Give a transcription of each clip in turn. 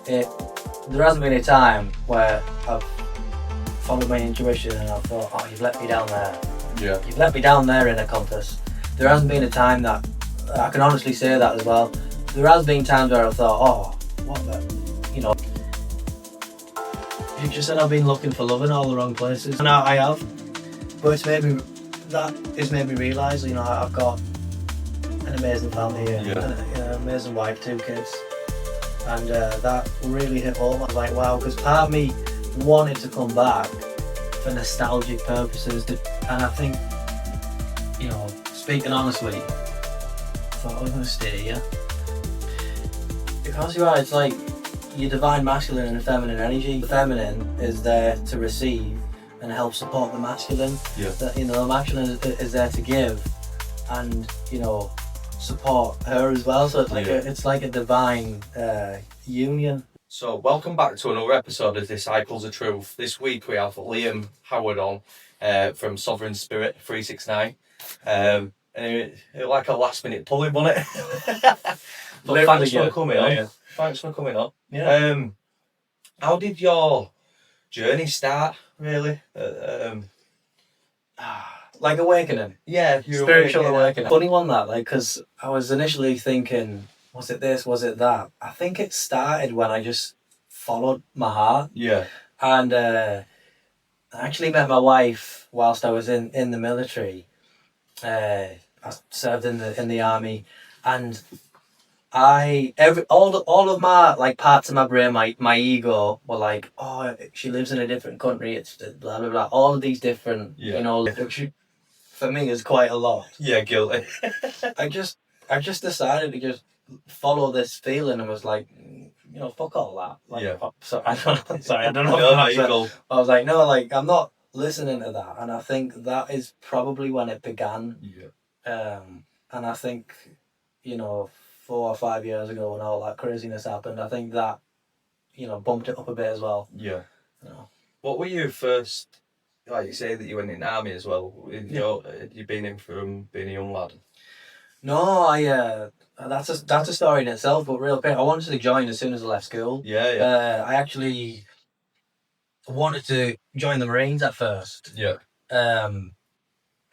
there hasn't been a time where I've followed my intuition and I've thought, oh, you've let me down there. Yeah. You've let me down there in a contest. There hasn't been a time that, I can honestly say that as well. There has been times where I've thought, oh, what the, you know. You just said I've been looking for love in all the wrong places. And I have. But that has made me realise, you know, I've got an amazing family here. Yeah. An amazing wife, 2 kids. And that really hit home. I was like, wow, because part of me wanted to come back for nostalgic purposes. And I think, you know, speaking honestly, I thought I was going to stay here. Because you are, it's like your divine masculine and feminine energy. The feminine is there to receive and help support the masculine. Yeah. You know, the masculine is there to give and, you know, support her as well. So it's like a divine union. So welcome back to another episode of Disciples of Truth. This week we have Liam Howard on from Sovereign Spirit 369. And it like a last minute pulling, wasn't it? But thanks for coming on. Yeah. Thanks for coming on. Yeah. How did your journey start, really? Like awakening. Yeah, Spiritual awakening. Funny one that, like, because I was initially thinking, was it this, was it that? I think it started when I just followed my heart. Yeah. And I actually met my wife whilst I was in the military. I served in the army, and all of my like parts of my brain, my ego were like, oh, she lives in a different country, it's blah blah blah, all of these different, you know, which for me is quite a lot. Yeah, guilty. I just decided to just follow this feeling and was like, you know, fuck all that. Like, Yeah. I don't know. No, I was like, no, like I'm not listening to that, and I think that is probably when it began. Yeah. And I think, you know, 4 or 5 years ago when all that craziness happened, I think that, you know, bumped it up a bit as well. Yeah. You know. What were you first? Like you say that you went in the army as well. Had you been in from being a young lad? No, that's a story in itself, but real quick, I wanted to join as soon as I left school. Yeah. I actually wanted to join the Marines at first. Yeah. And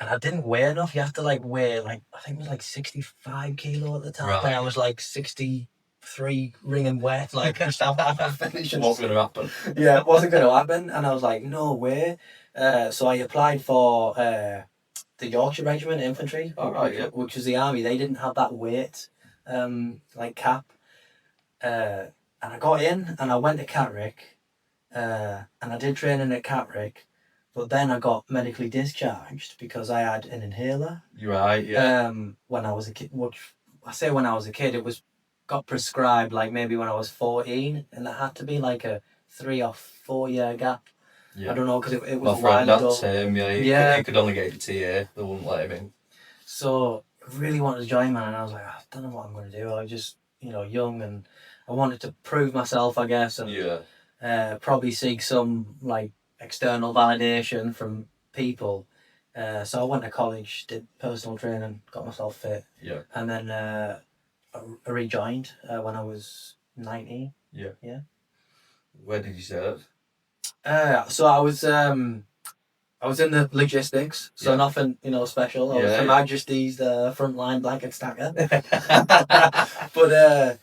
I didn't weigh enough. You have to like weigh like, I think it was like 65 kilo at the time. Right. And I was like 63 wringing wet. Like just after finishing. What's going to happen? Yeah, it wasn't going to happen. And I was like, no way. So I applied for the Yorkshire Regiment Infantry, which was the army. They didn't have that weight like cap. And I got in and I went to Catterick. And I did training at Catterick. But then I got medically discharged because I had an inhaler. You're right, yeah. When I was a kid, which I say when I was a kid, it got prescribed like maybe when I was 14, and there had to be like a 3 or 4 year gap. Yeah. I don't know, because it was a while ago. He could only get to TA, they wouldn't let him in. So I really wanted to join, man, and I was like, I don't know what I'm going to do. I was just, you know, young, and I wanted to prove myself, I guess, and probably seek some like external validation from people. So I went to college, did personal training, got myself fit. Yeah. And then I rejoined when I was 19. Yeah. Yeah. Where did you serve? So I was in the logistics, so nothing, you know, special. I was Her Majesty's frontline blanket stacker. But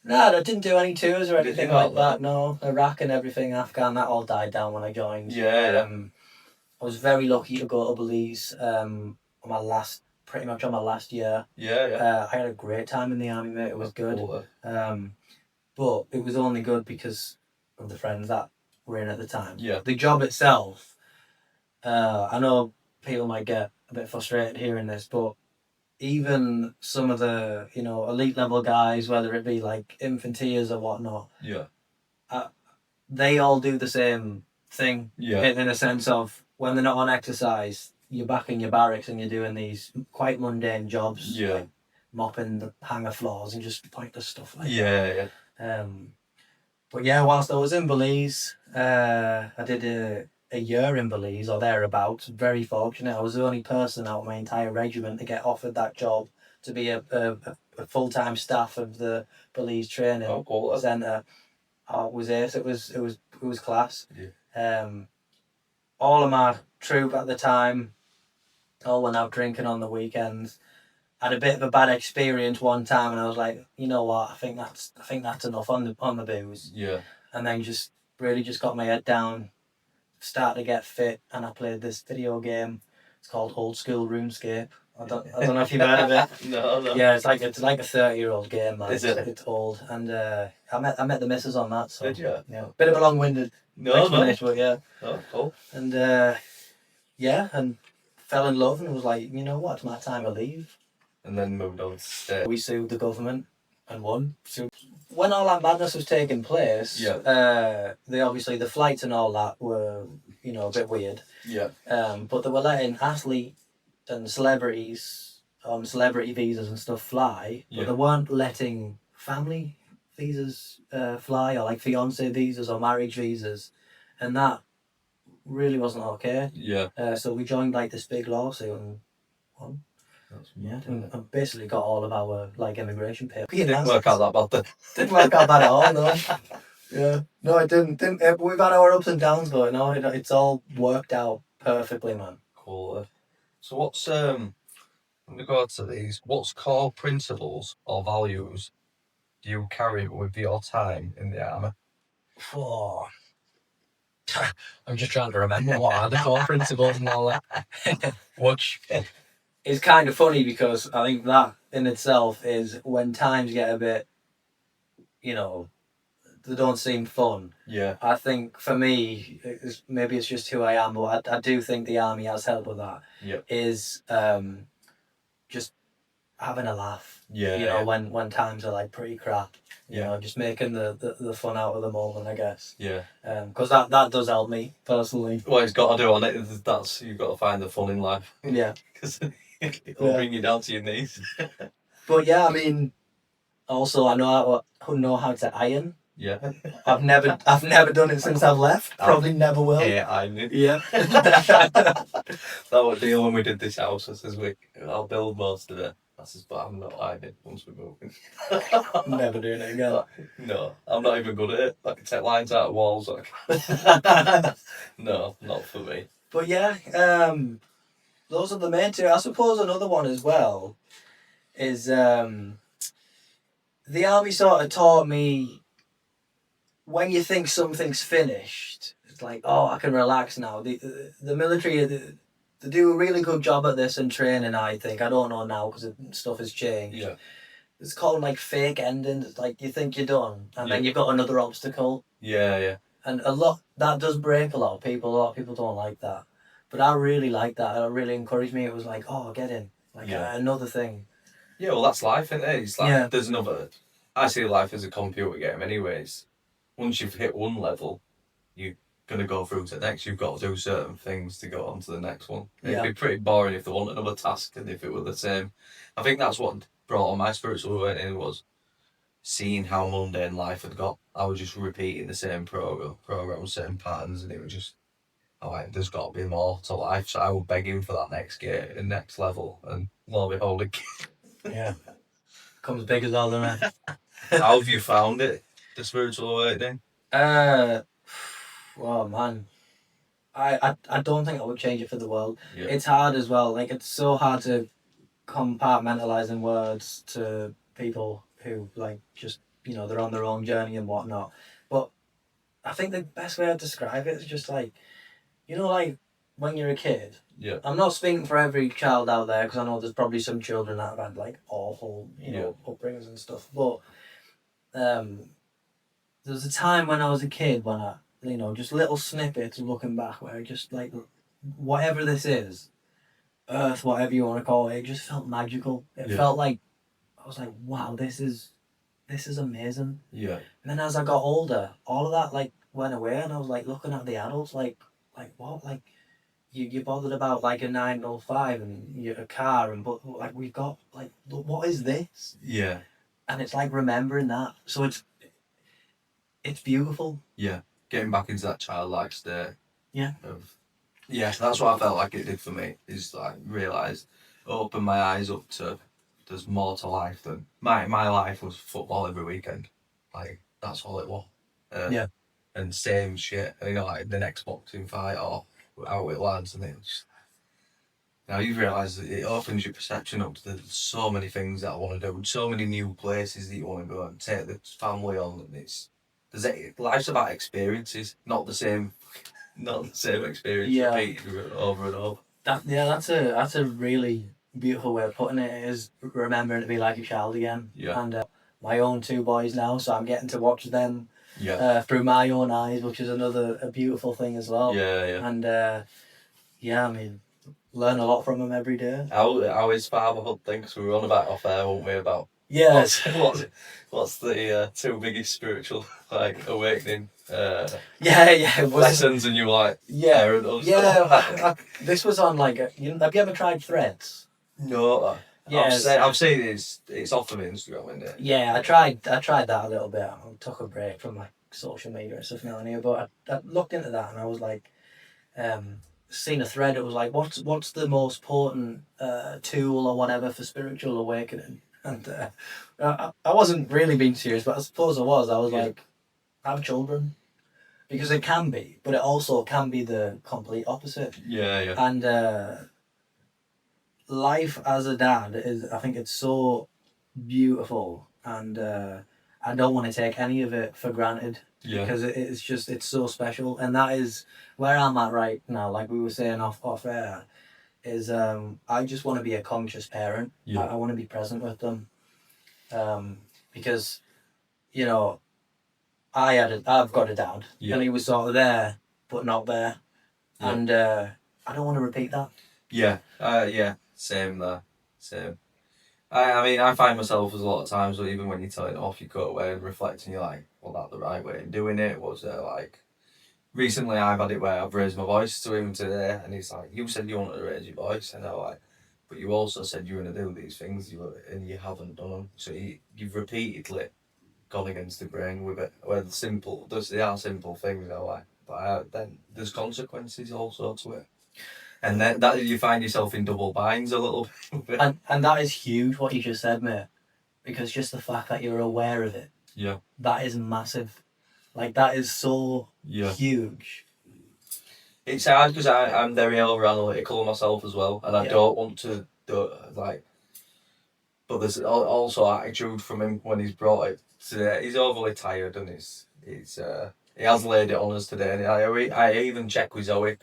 no, I didn't do any tours or anything like that. No, Iraq and everything, Afghan, that all died down when I joined. Yeah. I was very lucky to go to Belize pretty much on my last year. Yeah. I had a great time in the army, mate. It was good. Cool. But it was only good because of the friends that were in at the time. Yeah. The job itself, I know people might get a bit frustrated hearing this, but even some of the, you know, elite level guys, whether it be like infanteers or whatnot, they all do the same thing. Yeah. In a sense of when they're not on exercise, you're back in your barracks and you're doing these quite mundane jobs. Yeah. Like mopping the hangar floors and just pointless stuff like that. Yeah. But yeah, whilst I was in Belize, I did a year in Belize or thereabouts. Very fortunate. I was the only person out of my entire regiment to get offered that job to be a full-time staff of the Belize training centre. Oh, it was ace. It was class. Yeah. All of my troop at the time, all went out drinking on the weekends. Had a bit of a bad experience one time, and I was like, you know what? I think that's enough on the booze. Yeah. And then just really just got my head down, started to get fit, and I played this video game. It's called Old School RuneScape. I don't know if you've heard of it. No. Yeah, it's like a 30-year-old game, man. Is it? It's old, and I met the missus on that. So Did you? yeah, bit of a long-winded explanation, but yeah. Oh, cool. And yeah, and fell in love, and was like, you know what? It's my time to leave. And then moved on to stay. We sued the government and won. So when all that madness was taking place, the flights and all that were, a bit weird. Yeah. But they were letting athletes and celebrities on celebrity visas and stuff fly, but they weren't letting family visas fly, or like fiance visas or marriage visas, and that really wasn't okay. Yeah. So we joined like this big lawsuit and won. And basically got all of our like immigration papers. Didn't work out that bad then. Didn't work out bad at all, no. Yeah, no, it didn't. We've had our ups and downs, but no, it's all worked out perfectly, man. Cool. So what's in regard to these? What's core principles or values do you carry with your time in the army? Oh. I'm just trying to remember what are the core principles and all that. Which is kind of funny because I think that in itself is when times get a bit, they don't seem fun. Yeah. I think for me, maybe it's just who I am, but I do think the army has helped with that. Yeah. Is just having a laugh. Yeah. When times are like pretty crap. Just making the fun out of the moment, I guess. Yeah. Because that does help me personally. What it's got to do on it is you've got to find the fun in life. Yeah. Because it'll bring you down to your knees. But yeah, I mean, also I know how to iron. Yeah. I've never done it since I've left. Probably never will. Yeah, ironing. Yeah. That was the deal when we did this house. I says I'll build most of it. I says, but I'm not ironing once we're moving. Never doing it again. No, I'm not even good at it. I can take lines out of walls. No, not for me. But yeah, those are the main two. I suppose another one as well is the army sort of taught me when you think something's finished, it's like, oh, I can relax now. The military, they do a really good job at this in training, I think. I don't know now because stuff has changed. Yeah. It's called like fake endings. It's like you think you're done and then you've got another obstacle. Yeah. And that does break a lot of people. A lot of people don't like that. But I really like that. It really encouraged me. It was like, oh, get in. Another thing. Yeah, well, that's life, isn't it? It's like, there's another... I see life as a computer game anyways. Once you've hit one level, you're going to go through to the next. You've got to do certain things to go on to the next one. It'd be pretty boring if they want another task and if it were the same. I think that's what brought on my spiritual awakening was seeing how mundane life had got. I was just repeating the same program, same patterns, and it was just, there's got to be more to life. So I was begging for that next gear and next level, and lo and behold, yeah, comes big as all the rest. How have you found it, the spiritual awakening? Oh man, I don't think I would change it for the world. Yeah. It's hard as well. Like it's so hard to compartmentalize in words to people who like just they're on their own journey and whatnot. But I think the best way I'd describe it is just like like when you're a kid. Yeah. I'm not speaking for every child out there because I know there's probably some children that have had like awful upbringings and stuff. But there was a time when I was a kid when I just little snippets of looking back where I just like whatever this is, Earth, whatever you want to call it, it just felt magical. It felt like I was like, wow, this is amazing. Yeah. And then as I got older, all of that like went away, and I was like looking at the adults like what, like you bothered about like a 905 and a car, and but like we've got like what is this? Yeah. And it's like remembering that, so it's beautiful. Yeah, getting back into that childlike state. Yeah. That's what I felt like it did for me. Is like realised, open my eyes up to there's more to life than my life was football every weekend. Like that's all it was. Yeah. And same shit. And, like the next boxing fight or out with lads, and it's now you realise that it opens your perception up to so many things that I want to do, so many new places that you want to go and take the family on, and life's about experiences, not the same experience repeated over and over. That's a really beautiful way of putting it. Is remembering to be like a child again. Yeah. And my own two boys now, so I'm getting to watch them. Yeah. Through my own eyes, which is a beautiful thing as well. Yeah. And I mean, learn a lot from them every day. How is fatherhood thing? Because we were on about off air, weren't we? About what's the two biggest spiritual awakening lessons, and you were like This was on have you ever tried Threads? No. Yes. I've seen it's off of Instagram, isn't it? Yeah, I tried that a little bit. I took a break from social media and stuff now and here, but I looked into that and I was like, seen a thread. It was like, what's the most potent tool or whatever for spiritual awakening? And I wasn't really being serious, but I suppose I was. I was like, have children, because it can be, but it also can be the complete opposite. Yeah. And life as a dad I think it's so beautiful, and I don't want to take any of it for granted. Yeah. Because it's so special, and that is where I'm at right now. Like we were saying off air, is I just want to be a conscious parent. Yeah. I want to be present with them, because I've got a dad, and he was sort of there but not there, and I don't want to repeat that. Yeah. Same there. Same. I mean, I find myself as a lot of times, or even when you're telling it off, you go away and reflect, and you're like, well, that's the right way of doing it. Was there recently I've had it where I've raised my voice to him today, and he's like, you said you wanted to raise your voice, and I'm like, but you also said you were going to do these things, and you haven't done them. So you've repeatedly gone against the grain with it. Where they are simple things, but then there's consequences also to it. And then that you find yourself in double binds a little bit. And that is huge what you just said, mate. Because just the fact that you're aware of it, that is massive. Like, that is so huge. It's hard because I'm very over analytical myself as well, and I don't want to do but there's also attitude from him when he's brought it today. He's overly tired, and he has laid it on us today. And I even check with Zoe.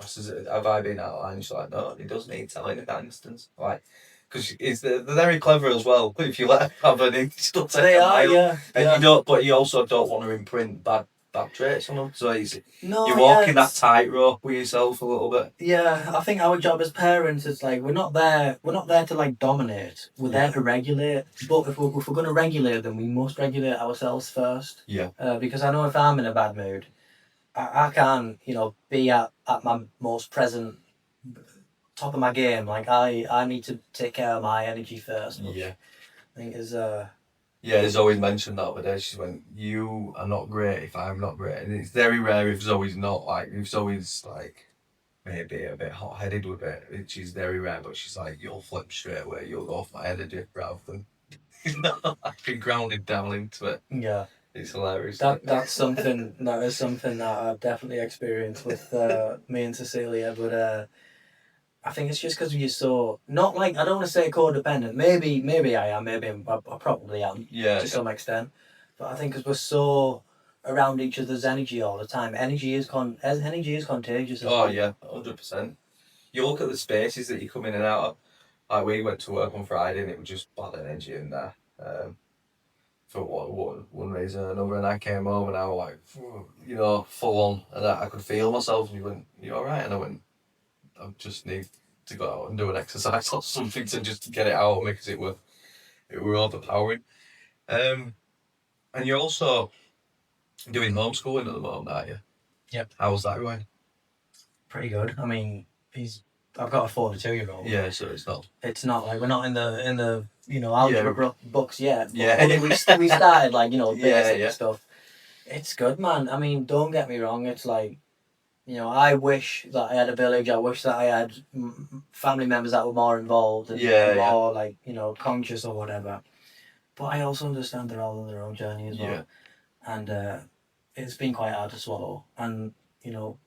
I said, have I been out of line? She's like, no, he doesn't need telling in that instance. Because they're very clever as well. If you let them have an still take they a are, mile. And you also don't want to imprint bad traits on them. So you're walking that tightrope with yourself a little bit. Yeah, I think our job as parents is we're not there to dominate. We're there to regulate. But if we're going to regulate them, we must regulate ourselves first. Yeah. Because I know if I'm in a bad mood, I can't, be at my most present, top of my game. I need to take care of my energy first. Yeah. I think is Yeah, Zoe's mentioned that other day. She went, you are not great if I'm not great. And it's very rare if Zoe's not, if Zoe's maybe a bit hot-headed with it, which is very rare, but she's like, you'll flip straight away, you'll go off my energy rather than be grounded down into it. Yeah. It's hilarious. That is something that I've definitely experienced with me and Cecilia, but I think it's just because you're so not I don't want to say codependent. Maybe I am. Maybe I probably am. Yeah. To some extent, but I think because we're so around each other's energy all the time, energy is contagious. Oh yeah, 100%. You look at the spaces that you come in and out of. We went to work on Friday and it was just bad energy in there. For one reason or another, and I came home and I was full on, and I could feel myself. And you went, "You all right?" And I went, "I just need to go out and do an exercise or something to just get it out of me because it were overpowering." And you're also doing homeschooling at the moment, aren't you? Yep. How's that going? Pretty good. I mean, I've got a 42-year-old. Yeah, so it's not. It's not we're not in the algebra books yet. Yeah. We started basic stuff. It's good, man. I mean, don't get me wrong. It's I wish that I had a village. I wish that I had family members that were more involved and more conscious or whatever. But I also understand they're all on their own journey as well. And it's been quite hard to swallow. And you know,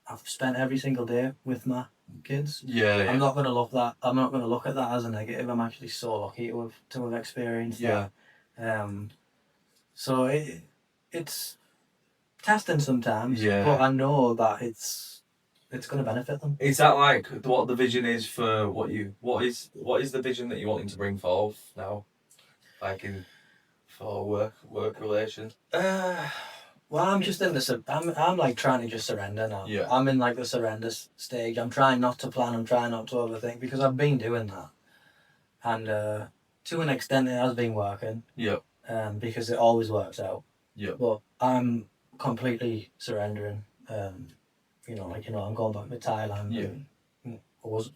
I've spent every single day with my kids. Yeah, I'm not going to look that. I'm not going to look at that as a negative. I'm actually so lucky to have experienced yeah. that. So it's testing sometimes, Yeah. but I know that it's going to benefit them. Is that like what the vision is for what is the vision that you're wanting to bring forth now, like in for work relations? Well, I'm just in the. I'm like trying to just surrender now. Yeah. I'm in like the surrender stage. I'm trying not to plan. I'm trying not to overthink because I've been doing that, and to an extent, it has been working. Yeah. Because it always works out. Yeah. But I'm completely surrendering. I'm going back to Thailand. Yeah.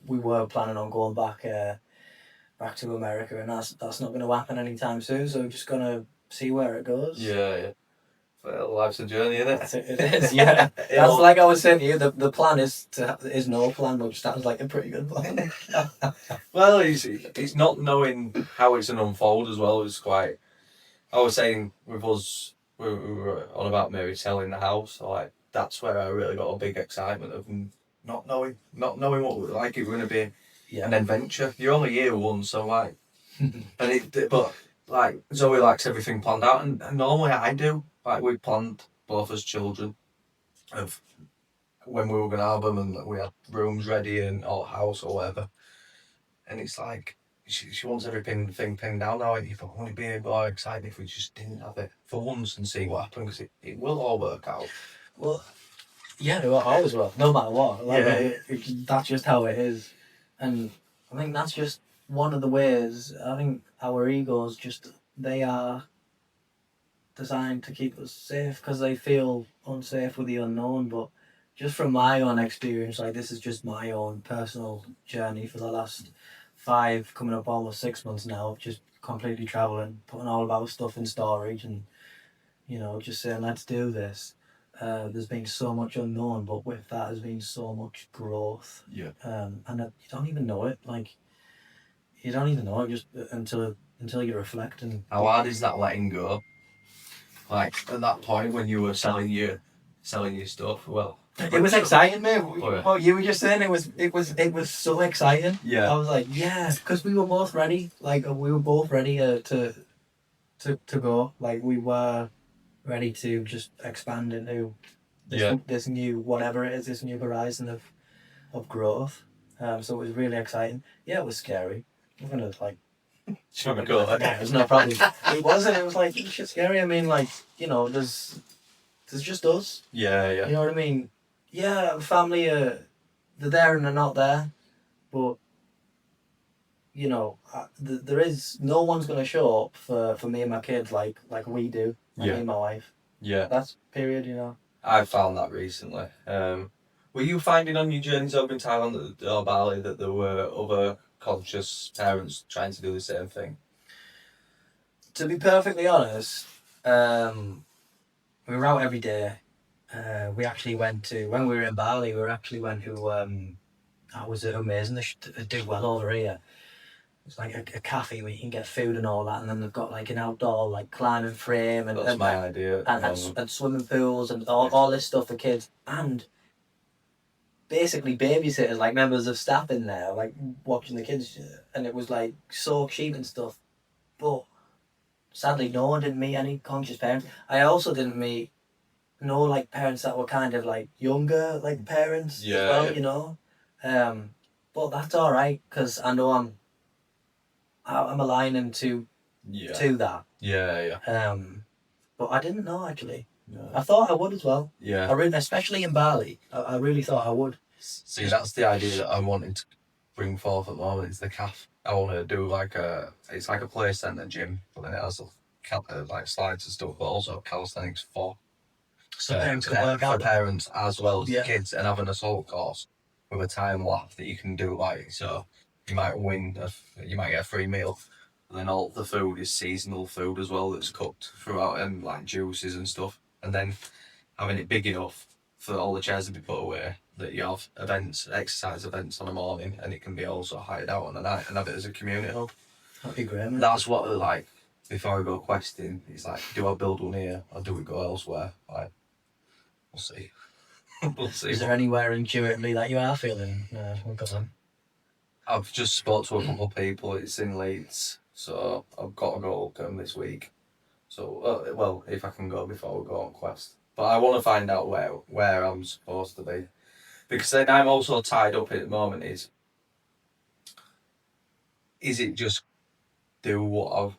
We were planning on going back to America, and that's not going to happen anytime soon. So we're just gonna see where it goes. Yeah. Well, life's a journey, isn't it? It is, yeah. That's like I was saying to you. The plan is no plan, which sounds like a pretty good plan. Well, it's not knowing how it's going to unfold as well. It's quite. I was saying with us, we were on about maybe selling the house. So like that's where I really got a big excitement of not knowing what like it was going to be an adventure. You're only here once, so like, but like Zoe likes everything planned out, and normally I do. Like we planned both as children of when we were going to have them, and we had rooms ready and all house or whatever. And it's like she wants everything pinned down now. And you thought, wouldn't it be more exciting if we just didn't have it for once and see what happens? Because it will all work out. Well, yeah, it always will, no matter what. Like, that's just how it is, and I think that's just one of the ways. I think our egos they are designed to keep us safe because they feel unsafe with the unknown. But just from my own experience, like this is just my own personal journey for the last 5, coming up almost 6 months now, of just completely traveling, putting all of our stuff in storage, and just saying let's do this. There's been so much unknown, but with that has been so much growth. Yeah. And you don't even know it. Like you don't even know it just until you reflect. And how hard is that letting go? Like at that point when you were selling your stuff, well, it was exciting, mate. Yeah. What you were just saying, it was so exciting. Yeah. I was like, yeah, because we were both ready. Like we were both ready to go. Like we were ready to just expand into this new whatever it is, this new horizon of growth. So it was really exciting. Yeah, it was scary. I'm gonna like. sugarcoat Yeah, there's no problem. It wasn't. It was like it's just scary. I mean, like there's just us. Yeah. You know what I mean? Yeah, family they're there and they're not there, but there is no one's gonna show up for me and my kids like we do. Like me and my wife. Yeah. That's period. I found that recently. Were you finding on your journeys over in Thailand or Bali that there were other conscious parents trying to do the same thing? To be perfectly honest, we were out every day. We actually went to, when we were in Bali, that was amazing. They do well over here. It's like a cafe where you can get food and all that, and then they've got like an outdoor like climbing frame and That's my idea. And swimming pools and all this stuff for kids, and basically babysitters, like members of staff in there, like watching the kids, and it was like soak sheep and stuff. But sadly, no one didn't meet any conscious parents. I also didn't meet no like parents that were kind of like younger like parents as well, but that's all right because I know I'm aligning to that. But I didn't know actually. No. I thought I would as well. Yeah. Especially in Bali, I really thought I would. See, that's the idea that I'm wanting to bring forth at the moment. It's the calf. I want to do it's like a play centre gym, but then it has like slides and stuff, but also calisthenics for parents can work out. For parents as well as the kids, and have an assault course with a time lapse that you can do so you might you might get a free meal. And then all the food is seasonal food as well that's cooked throughout, and like juices and stuff. And then having it big enough for all the chairs to be put away that you have exercise events on a morning, and it can be also hired out on the night and have it as a community hub. That'd be great, man. That's what before I go questing, it's like, do I build one here or do we go elsewhere? Like, We'll see. We'll see. Is there anywhere intuitively that you are feeling? I've just spoke to a couple of people. It's in Leeds, so I've got to go look at them this week. So, well, if I can go before we go on quest. But I want to find out where I'm supposed to be. Because then I'm also tied up at the moment is it just do what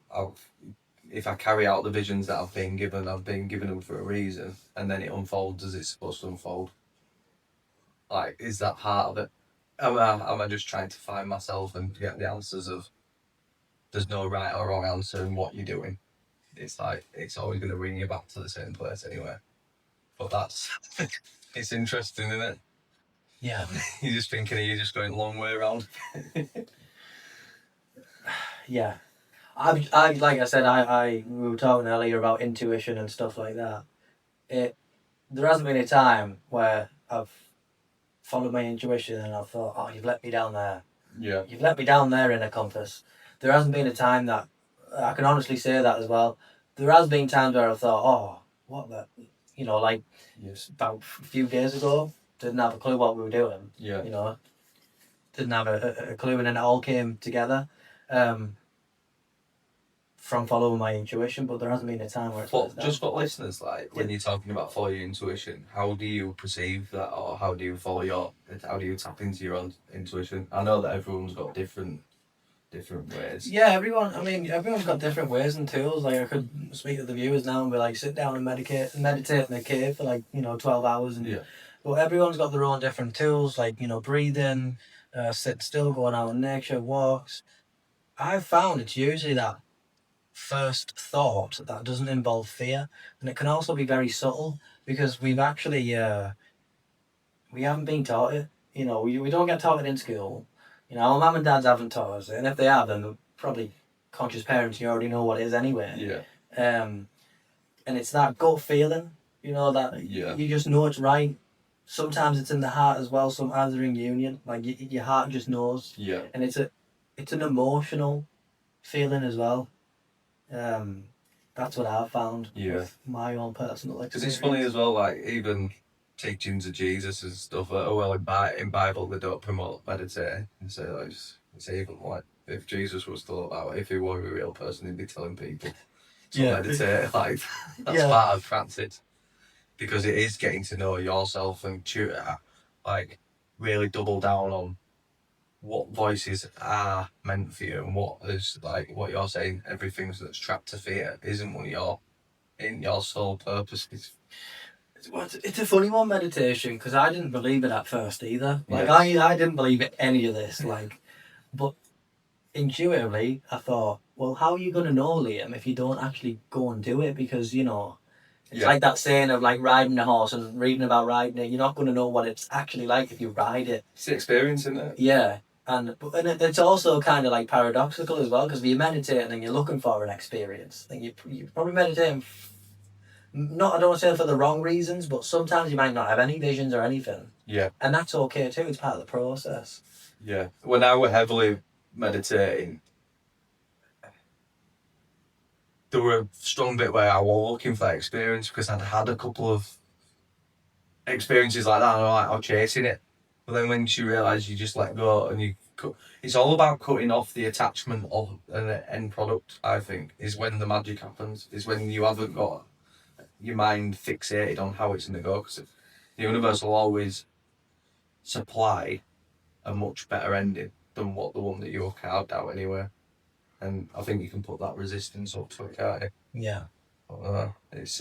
if I carry out the visions that I've been given them for a reason, and then it unfolds as it's supposed to unfold. Like, is that part of it? Am I just trying to find myself and get the answers of there's no right or wrong answer in what you're doing? It's like, it's always going to bring you back to the same place anyway. But that's, it's interesting, isn't it? Yeah. You're just thinking, you're just going a long way around. Yeah. I like I said, we were talking earlier about intuition and stuff like that. There hasn't been a time where I've followed my intuition and I've thought, oh, you've let me down there. Yeah. You've let me down there in a compass. There hasn't been a time that, I can honestly say that as well. There has been times where I've thought, oh, what the, like Yes. about a few days ago, didn't have a clue what we were doing. Yeah. Didn't have a clue, and then it all came together. From following my intuition, but there hasn't been a time where it's But just for listeners, like, when you're talking about follow your intuition, how do you perceive that, or how do you how do you tap into your own intuition? I know that everyone's got different ways. Yeah, everyone's got different ways and tools. Like, I could speak to the viewers now and be like, sit down and meditate in a cave for 12 hours. Yeah. But everyone's got their own different tools, like, breathing, sit still, going out in nature, walks. I've found it's usually that first thought that doesn't involve fear, and it can also be very subtle because we've actually we haven't been taught it. We don't get taught it in school. Our mum and dads haven't taught us it, and if they have, then they're probably conscious parents. You already know what it is anyway. Yeah. And it's that gut feeling, that you just know it's right. Sometimes it's in the heart as well. Sometimes they're in union. Like, your heart just knows. Yeah. And it's an emotional feeling as well. That's what I've found with my own personal experience. Because it's funny as well, like, even teachings of Jesus and stuff, well, in Bible they don't promote meditating. And so, like, it's even like, if Jesus was still about, if he were a real person, he'd be telling people to meditate. Like, that's part of practice. Because it is getting to know yourself and like, really double down on what voices are meant for you and what is, like, what you're saying, everything that's trapped to fear isn't what in your sole purpose. It's a funny one, meditation, because I didn't believe it at first either. Like, I didn't believe in any of this, but intuitively I thought, well, how are you going to know, Liam, if you don't actually go and do it? Because, it's like that saying of, like, riding a horse and reading about riding it. You're not going to know what it's actually like if you ride it. It's the experience, isn't it? Yeah. And it's also kind of like paradoxical as well, because if you're meditating and you're looking for an experience, then you're probably meditating, I don't want to say for the wrong reasons, but sometimes you might not have any visions or anything. Yeah. And that's okay too, it's part of the process. Yeah. When I were heavily meditating, there were a strong bit where I was looking for experience because I'd had a couple of experiences like that and I was chasing it. But then once you realise you just let go and it's all about cutting off the attachment of an end product, I think, is when the magic happens, is when you haven't got your mind fixated on how it's going to go, because the universe will always supply a much better ending than what the one that you've carved out anyway. And I think you can put that resistance up to it, can't you? Yeah. It's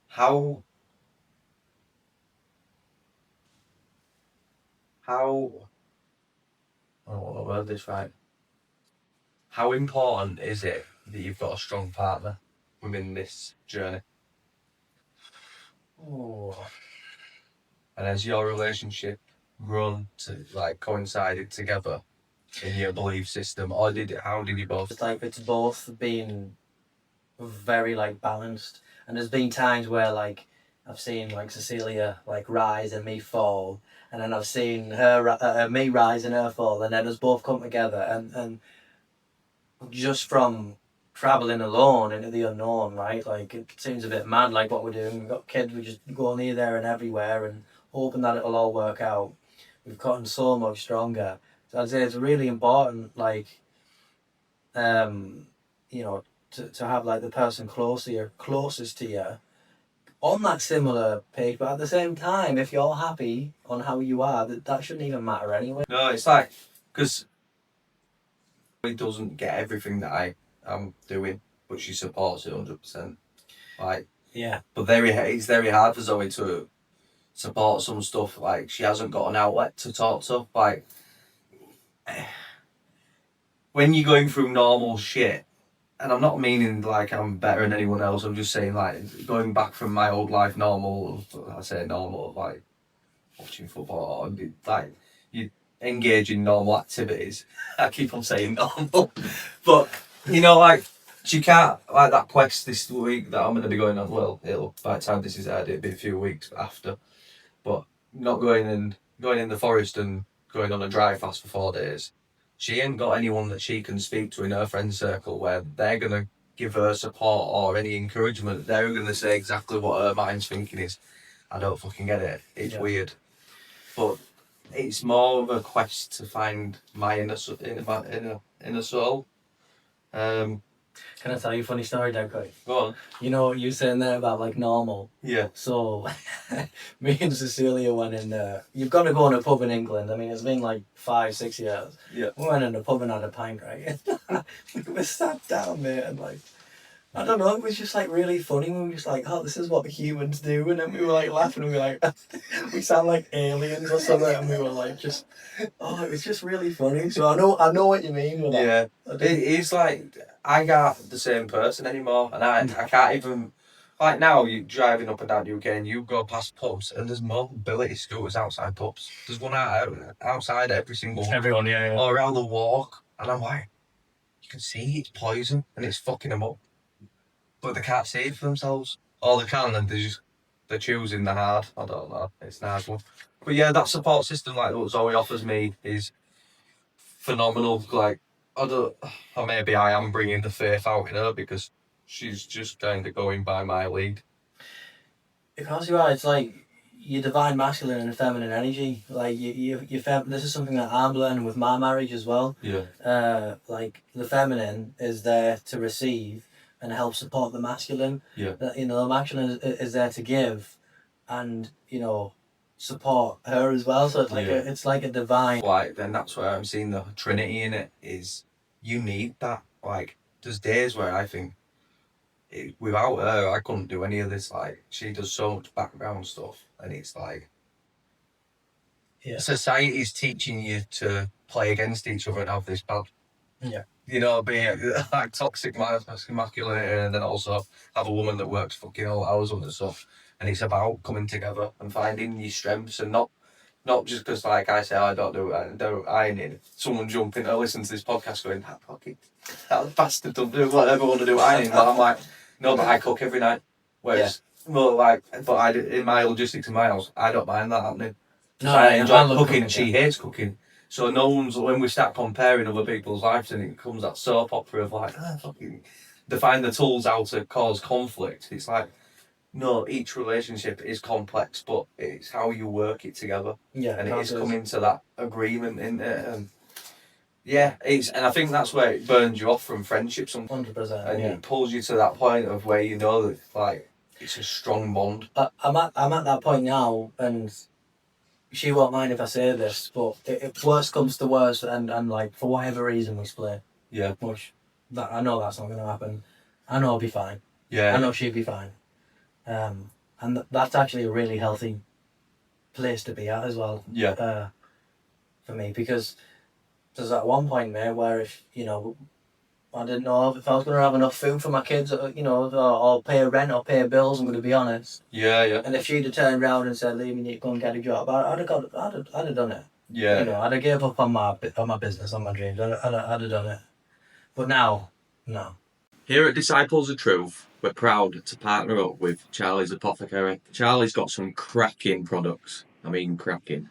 how I don't want to word this right. How important is it that you've got a strong partner within this journey? Oh. And has your relationship grown to, like, coincided together in your belief system, or how did you both? It's both been very, balanced, and there's been times where, I've seen, Cecilia, rise and me fall, and then I've seen her me rise and her fall, and then us both come together, and just from traveling alone into the unknown, right? Like, it seems a bit mad, like what we're doing. We've got kids, we just go near there and everywhere and hoping that it'll all work out. We've gotten so much stronger. So I'd say it's really important, like, you know, to have like the person closest to you on that similar page, but at the same time, if you're happy on how you are, that shouldn't even matter anyway. No, it's like, because she doesn't get everything that I am doing, but she supports it 100%. Like, Yeah. but it's very hard for Zoe to support some stuff. Like, she hasn't got an outlet to talk to. Like, when you're going through normal shit, and I'm not meaning like I'm better than anyone else, I'm just saying like going back from my old life normal, I say normal, like watching football, or like you engage in normal activities. I keep on saying normal, but you know, like she can't, like that quest this week that I'm going to be going on. Well, it'll, by the time this is aired, it'll be a few weeks after, but not going in the forest and going on a drive fast for 4 days. She ain't got anyone that she can speak to in her friend circle where they're gonna give her support or any encouragement. They're gonna say exactly what her mind's thinking is. I don't fucking get it. It's weird, but it's more of a quest to find my inner soul. Can I tell you a funny story, Dad? Go on. You know what you were saying there about like normal? Yeah. So, me and Cecilia went in there. You've got to go in a pub in England. I mean, it's been like 5-6 years. Yeah. We went in a pub and had a pint, right? We were sat down, mate, and like, I don't know, it was just like really funny. We were just like, oh, this is what humans do. And then we were like laughing, and we were like, we sound like aliens or something. And we were like, just, oh, it was just really funny. So I know what you mean with that. Yeah. It's like, I got the same person anymore. And I can't even, like now, you driving up and down the UK and you go past pubs and there's mobility scooters outside pubs. There's one outside every single one. Everyone, yeah. Or around the walk. And I'm like, you can see it's poison and it's fucking them up. But they can't see it for themselves. Or they can and they're choosing the hard. I don't know. It's a nice one. But yeah, that support system like what Zoe offers me is phenomenal. Like, or maybe I am bringing the faith out in her because she's just kind of going by my lead. Because you are, it's like your divine masculine and feminine energy. Like this is something that I'm learning with my marriage as well. Yeah. Like the feminine is there to receive and help support the masculine. Yeah. The masculine is there to give, and support her as well. So it's like it's like a divine. Like then that's where I'm seeing the Trinity in it. Is you need that. Like there's days where I think without her I couldn't do any of this. Like she does so much background stuff, and it's like society's teaching you to play against each other and have this bad. Yeah. Being like toxic masculinity, and then also have a woman that works fucking all hours and stuff. And it's about coming together and finding your strengths, and not just because, like I say, I don't ironing. Someone jumping or listen to this podcast going, that bastard don't do whatever I want to do ironing. But I'm like, no, but I cook every night. Whereas, well, like, but in my logistics in my house, I don't mind that happening. No, I enjoy cooking. She hates cooking. So no one's, when we start comparing other people's lives, and it comes that soap opera of like, they find the tools how to cause conflict. It's like, no, each relationship is complex, but it's how you work it together. Yeah. And it is coming to that agreement in it. And and I think that's where it burns you off from friendships. 100%. And it pulls you to that point of where you know that, like, it's a strong bond. I'm at that point now, and she won't mind if I say this, but if worst comes to worst, and like for whatever reason we split, which I know that's not going to happen. I know I'll be fine. Yeah. I know she'll be fine. And that's actually a really healthy place to be at as well. Yeah. For me, because there's that one point there where if I didn't know if I was going to have enough food for my kids, or pay rent or pay bills. I'm going to be honest. Yeah, yeah. And if she'd have turned around and said, "Leave me, you go and get a job," I'd have done it. Yeah. I'd have gave up on my business, on my dreams. I'd have done it. But now, no. Here at Disciples of Truth, we're proud to partner up with Charlie's Apothecary. Charlie's got some cracking products. I mean, cracking.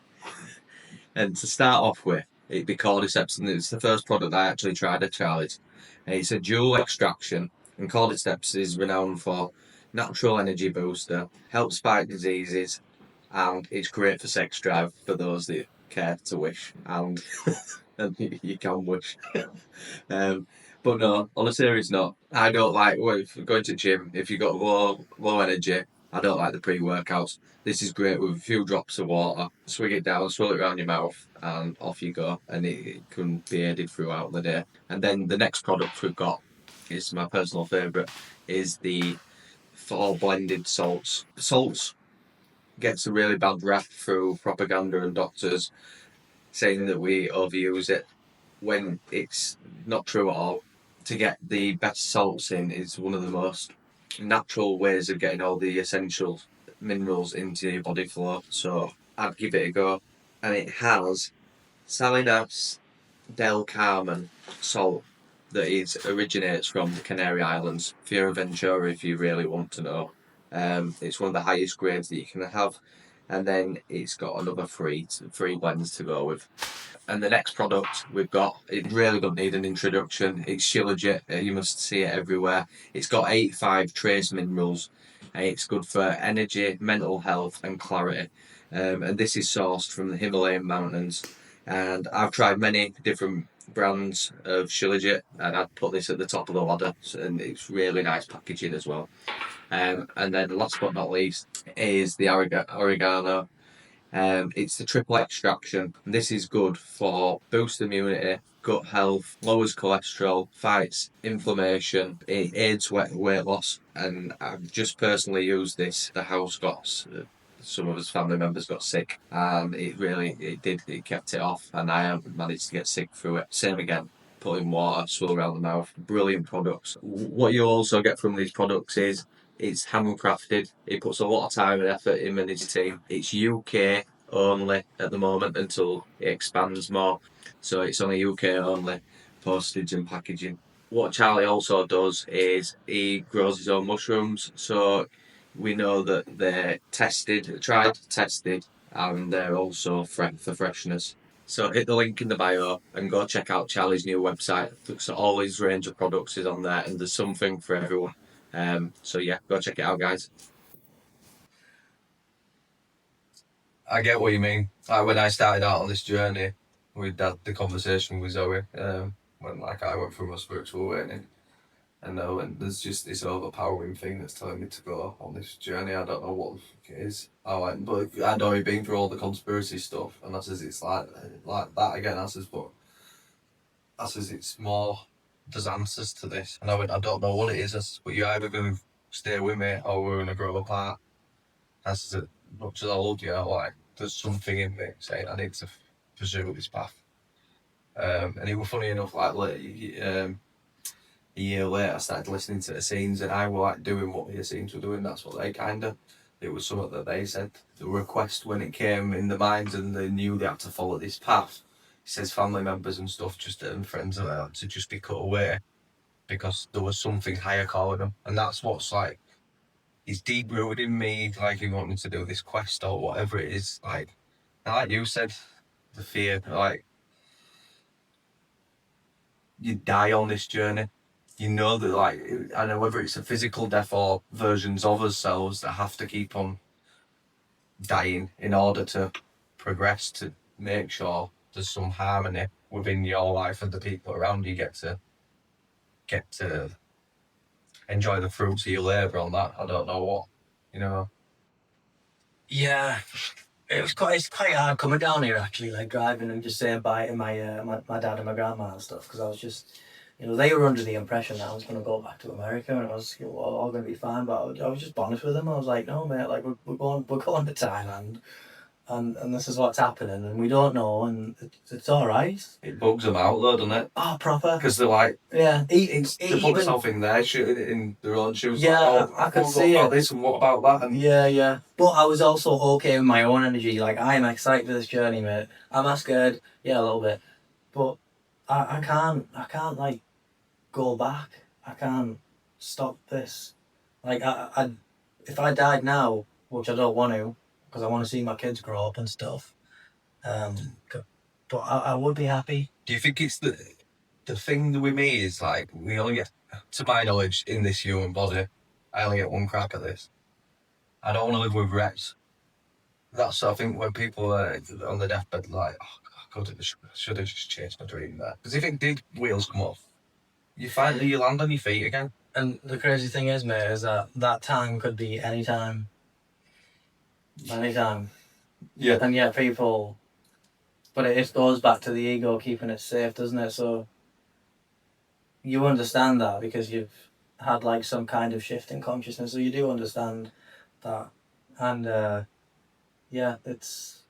And to start off with, it'd be cordyceps, and it's the first product I actually tried at Charlie's. It's a dual extraction, and cordyceps is renowned for natural energy booster, helps fight diseases, and it's great for sex drive for those that care to wish, and, and you can wish. But no, on a serious note, I don't like if you're going to gym. If you've got low energy, I don't like the pre-workouts. This is great with a few drops of water. Swig it down, swirl it around your mouth, and off you go. And it can be aided throughout the day. And then the next product we've got is my personal favourite, is the 4 blended salts. Salts gets a really bad rap through propaganda and doctors saying that we overuse it, when it's not true at all. To get the best salts in is one of the most natural ways of getting all the essential minerals into your body flow. So I'd give it a go. And it has Salinas del Carmen salt that originates from the Canary Islands. If you're a adventurer, if you really want to know, it's one of the highest grades that you can have. And then it's got another three blends to go with. And the next product we've got, it really doesn't need an introduction. It's Shilajit. You must see it everywhere. It's got 85 trace minerals. It's good for energy, mental health, and clarity. And this is sourced from the Himalayan mountains. And I've tried many different brands of Shilajit, and I'd put this at the top of the ladder. And it's really nice packaging as well. And then last but not least is the oregano. It's the triple extraction. This is good for boost immunity, gut health, lowers cholesterol, fights inflammation, it aids weight loss. And I've just personally used this. The house got some of his family members got sick, and it kept it off, and I haven't managed to get sick through it. Same again. Put in water, swirl around the mouth. Brilliant products. What you also get from these products is it's handcrafted. He puts a lot of time and effort in and his team. It's UK only at the moment until it expands more. So it's only UK only, postage and packaging. What Charlie also does is he grows his own mushrooms. So we know that they're tried, tested, and they're also for freshness. So hit the link in the bio and go check out Charlie's new website. So all his range of products is on there, and there's something for everyone. So yeah, go check it out, guys. I get what you mean. Like when I started out on this journey, we had the conversation with Zoe when like I went through my spiritual awakening. And and there's just this overpowering thing that's telling me to go on this journey. I don't know what the fuck it is. But I'd already been through all the conspiracy stuff, and that says it's like that again. That says it's more. There's answers to this, and I don't know what it is. But you're either going to stay with me or we're going to grow apart. I said, much as I love you, like there's something in me saying I need to pursue this path. And it was funny enough, like a year later, I started listening to the scenes, and I were like doing what the scenes were doing. That's what it was something that they said. The request when it came in the minds, and they knew they had to follow this path. It says family members and stuff, and friends of theirs, to just be cut away because there was something higher calling them, and that's what's like. It's deep rooted in me, like you wanting to do this quest or whatever it is. Like you said, the fear, like you die on this journey. You know that, like, I know whether it's a physical death or versions of ourselves that have to keep on dying in order to progress, to make sure there's some harmony within your life and the people around you get to enjoy the fruits of your labour on that. I don't know what, you know. Yeah, it's quite hard coming down here actually, like driving and just saying bye to my dad and my grandma and stuff, because I was just, they were under the impression that I was going to go back to America and I was all going to be fine, but I was just honest with them. I was like, no mate, like we're going to Thailand, and this is what's happening, and we don't know, and it's all right. It bugs them out though, doesn't it? Oh, proper. Because they're like, yeah, they put themselves in their in their own shoes. Yeah, like, I could see what it. about this and what about that? And yeah. But I was also okay with my own energy. Like, I am excited for this journey, mate. Am I scared? Yeah, a little bit. But I can't like go back. I can't stop this. Like, if I died now, which I don't want to, because I want to see my kids grow up and stuff. But I would be happy. do you think it's the the thing with me is like we only get, to my knowledge, in this human body, I only get one crack at this. I don't want to live with regrets. That's, I think, when people are on the deathbed, like, oh God, I should have just changed my dream there. Because if it did, wheels come off, you land on your feet again. And the crazy thing is, mate, is that time could be any time. Anytime. Yeah. And yet people... But it just goes back to the ego keeping it safe, doesn't it? So you understand that because you've had like some kind of shift in consciousness, so you do understand that. And yeah, it's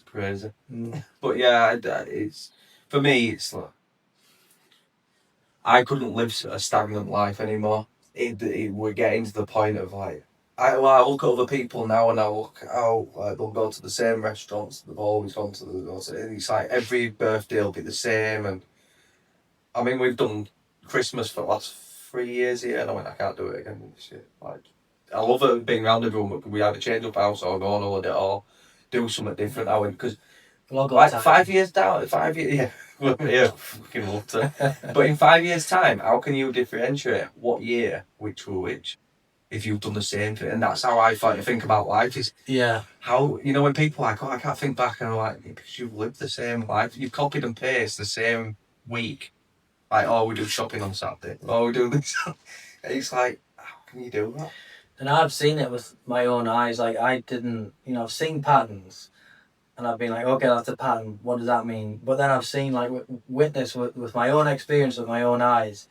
crazy. But yeah, it's, for me, it's like, I couldn't live a stagnant life anymore. We're getting to the point of like, I look at other people now and I look how like they'll go to the same restaurants they've always gone to. And it's like every birthday will be the same. And I mean, we've done Christmas for the last 3 years here, and I went, I can't do it again this year. Like, I love it being around everyone, but we either change up house or go on holiday or do something different. I went, because like 5 years down, 5 years, yeah. Yeah, fucking love to. But in 5 years' time, how can you differentiate what year, which were which, if you've done the same thing? And that's how I think about life. Is how, you know, when people are like, oh, I can't think back, and I'm like, because you've lived the same life, you've copied and pasted the same week. Like, oh, we do shopping on Saturday. Oh, we do this. It's like, how can you do that? And I've seen it with my own eyes. Like, I didn't, I've seen patterns. And I've been like, okay, that's a pattern. What does that mean? But then I've seen, like, witness with my own experience, with my own eyes,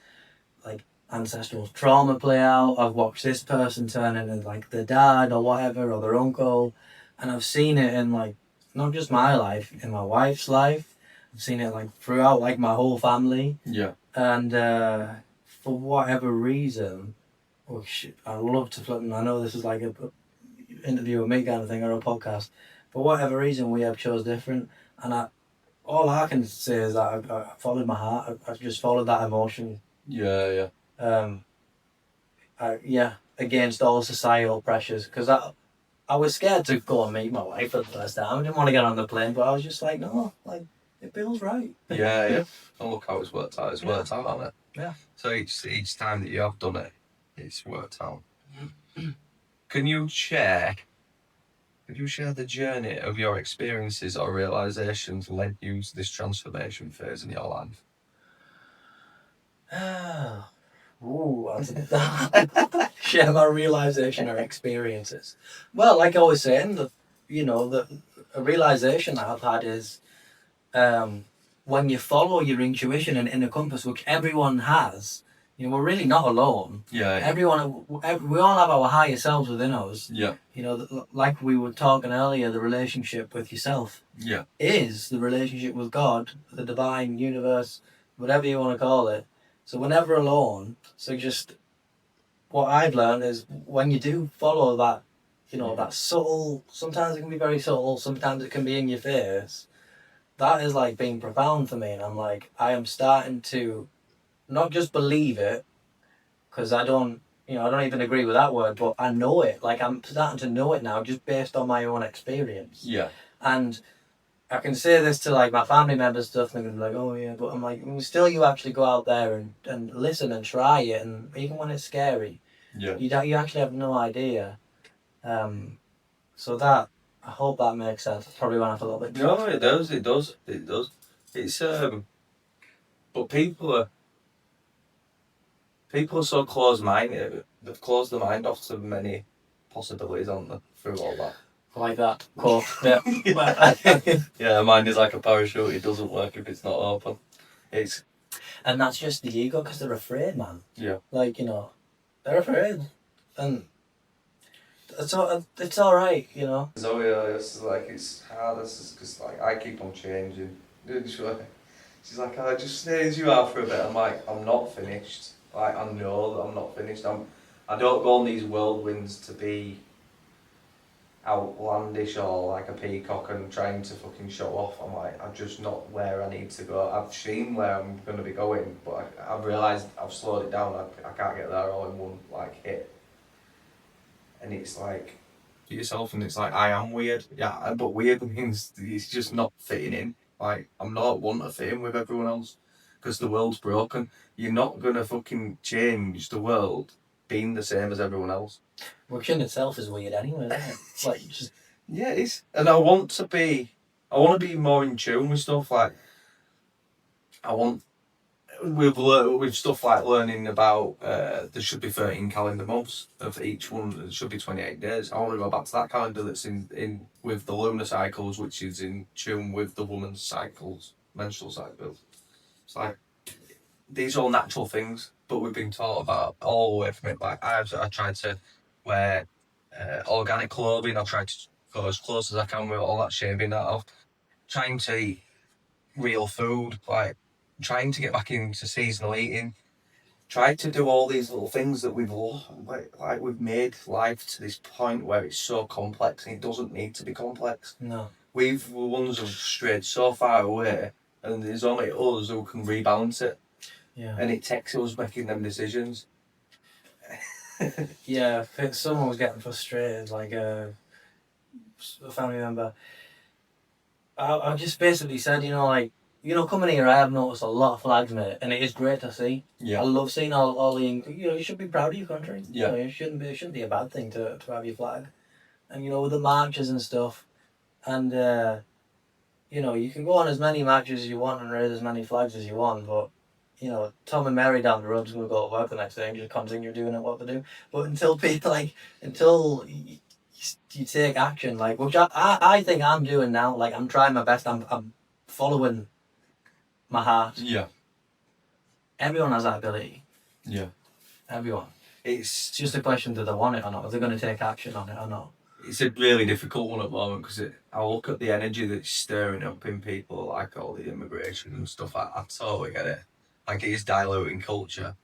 like, ancestral trauma play out. I've watched this person turn into, like, their dad or whatever, or their uncle. And I've seen it in, like, not just my life, in my wife's life. I've seen it, like, throughout, like, my whole family. Yeah. And for whatever reason, I love to flip, and I know this is like a interview with me kind of thing, or a podcast. For whatever reason, we have chose different, and all I can say is that I followed my heart. I just followed that emotion. Yeah. Against all societal pressures, because I was scared to go and meet my wife for the first time. I didn't want to get on the plane, but I was just like, no, like, it feels right. Yeah. And look how it's worked out. It's worked out, hasn't it? Yeah. So each time that you have done it, it's worked out. Can you share the journey of your experiences or realizations led you to this transformation phase in your life? Share my realization or experiences. Well, like I was saying, the realization I've had is when you follow your intuition and inner compass, which everyone has, we're really not alone. Yeah. Everyone, we all have our higher selves within us. Yeah. Like we were talking earlier, the relationship with yourself is the relationship with God, the divine universe, whatever you want to call it. So we're never alone. So just what I've learned is when you do follow that, that subtle, sometimes it can be very subtle, sometimes it can be in your face. That is like being profound for me. And I'm like, I am starting to not just believe it, because I don't even agree with that word, but I know it. Like, I'm starting to know it now just based on my own experience. Yeah. And I can say this to like my family members stuff, and they're gonna be like, oh yeah, but I'm like, still you actually go out there and listen and try it, and even when it's scary, you actually have no idea. So that, I hope that makes sense. I probably went off a little bit. No, it does. It's but people are so close-minded. They've closed their mind off to many possibilities, aren't they, through all that? Like that quote. Yeah. Yeah, mine is like a parachute. It doesn't work if it's not open. And that's just the ego, because they're afraid, man. Yeah. Like, they're afraid. And it's all right, So yeah, it's hard. Because like I keep on changing. She's like, I just stay as you are for a bit. I'm like, I'm not finished. Like, I know that I'm not finished. I don't go on these whirlwinds to be outlandish or like a peacock and trying to fucking show off. I'm like, I'm just not where I need to go. I've seen where I'm going to be going, but I've realised I've slowed it down. I can't get there all in one like hit. And it's like, yourself, and it's like, I am weird. Yeah, but weird means it's just not fitting in. Like, I'm not wanting to fit in with everyone else because the world's broken. You're not gonna fucking change the world being the same as everyone else. Which in itself is weird anyway, isn't it? It's like, just, Yeah, it is. And I want to be more in tune with stuff. Like, I want with stuff like learning about there should be 13 calendar months of each one. There should be 28 days. I want to go back to that calendar that's in with the lunar cycles, which is in tune with the woman's cycles, menstrual cycles. It's like these are all natural things, but we've been taught about all the way from it. Like I tried to wear organic clothing. I tried to go as close as I can with all that shaving that off. Trying to eat real food, like trying to get back into seasonal eating. Try to do all these little things that like we've made life to this point where it's so complex and it doesn't need to be complex. no. We're ones who've strayed so far away, and there's only us who can rebalance it. Yeah. And it takes us making them decisions. Yeah, if someone was getting frustrated, like a family member, I just basically said, coming here, I have noticed a lot of flags, mate, and it is great to see. Yeah. I love seeing all the, you should be proud of your country. Yeah. It shouldn't be a bad thing to have your flag. And, with the marches and stuff, and, you can go on as many marches as you want and raise as many flags as you want, but, Tom and Mary down the road's going to go to work the next day and just continue doing it what they do. But until people, until you take action, which I think I'm doing now, I'm trying my best, I'm following my heart. Yeah. Everyone has that ability. Yeah. Everyone. It's just a question, do they want it or not? Are they going to take action on it or not? It's a really difficult one at the moment because I look at the energy that's stirring up in people, like all the immigration and stuff. I totally get it. Like it is diluting culture.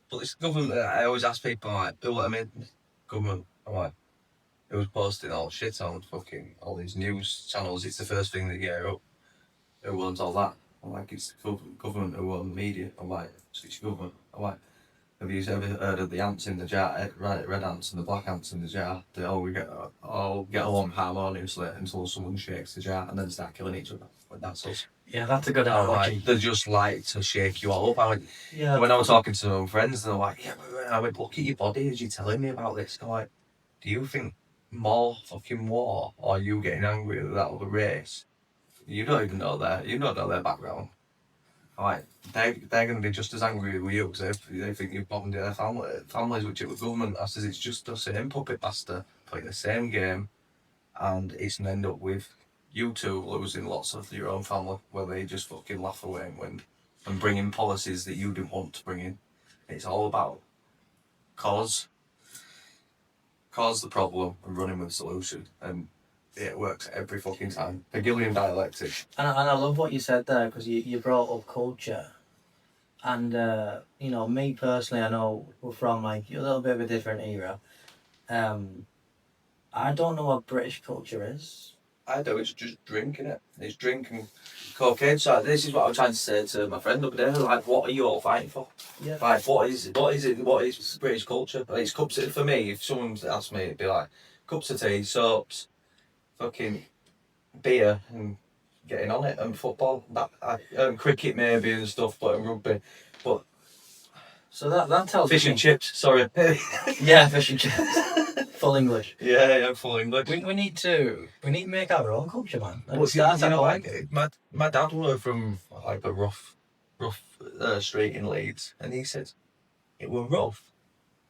But it's government. I always ask people like, government. I'm like, who's posting all shit on fucking all these news channels? It's the first thing that you hear up. Who owns all that? I'm like, it's the government who owns the media. I'm like, it's government. I'm like, have you ever heard of the ants in the jar? Red ants and the black ants in the jar. They all get along harmoniously until someone shakes the jar and then start killing each other. But that's us. Yeah, that's a good analogy. They just like to shake you all up. When I was talking to some friends, they're like, yeah, I went, look at your body as you're telling me about this. I'm like, do you think more fucking war or you getting angry at that other race? You don't even know you don't know their background. Like, they're going to be just as angry with you because they think you've bombed their families, which it was government. I says it's just the same puppet master playing the same game, and it's going to end up with you two losing lots of your own family where they just fucking laugh away and win and bring in policies that you didn't want to bring in. It's all about cause the problem and running with the solution, and it works every fucking time. Hegelian dialectic. And I love what you said there because you brought up culture. And, me personally, I know we're from a little bit of a different era. I don't know what British culture is. I do, it's just drinking it. It's drinking cocaine. So this is what I'm trying to say to my friend up there. Like, what are you all fighting for? Yeah. Like, what is British culture? It's cups of, for me, if someone asked me, it'd be like cups of tea, soaps, fucking beer and getting on it, and football, cricket maybe and stuff, but and rugby. But so that tells fish and chips, sorry. Yeah, fish and chips. Full English. Yeah, full English. We need to make our own culture, man. My dad was from like a rough street in Leeds, and he said it was rough,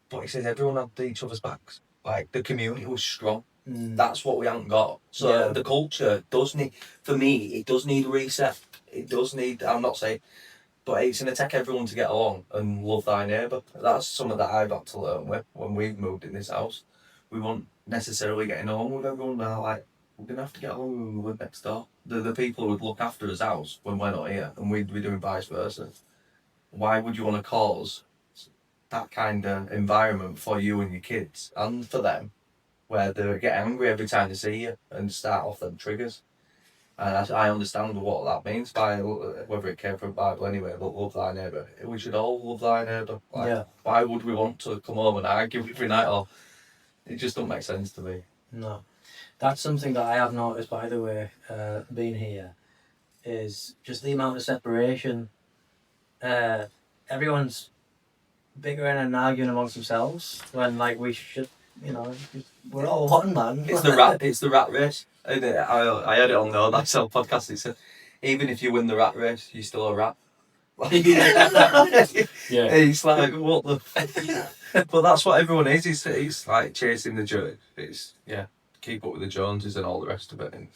but he said everyone had each other's backs. Like the community was strong. That's what we haven't got. So the culture does need, for me, it does need a reset. It does need, I'm not saying, but it's going to take everyone to get along and love thy neighbour. That's something that I've had to learn with when we've moved in this house. We weren't necessarily getting along with everyone. Now, like, we're going to have to get along with who live next door. The people who would look after us house when we're not here, and we'd be doing vice versa. Why would you want to cause that kind of environment for you and your kids, and for them, where they get angry every time they see you and start off them triggers? And I understand what that means by whether it came from the Bible anyway, but love thy neighbour. We should all love thy neighbour. Why would we want to come home and argue every night? Or it just don't make sense to me. No. That's something that I have noticed, by the way, being here, is just the amount of separation. Everyone's bickering and arguing amongst themselves when like we should, we're all one, man. It's the rat race. And I heard it on the Nice Self podcast. It said, even if you win the rat race, you're still a rat. Yeah. It's like, what the... But that's what everyone is. It's like chasing the joke. It's, keep up with the Joneses and all the rest of it. And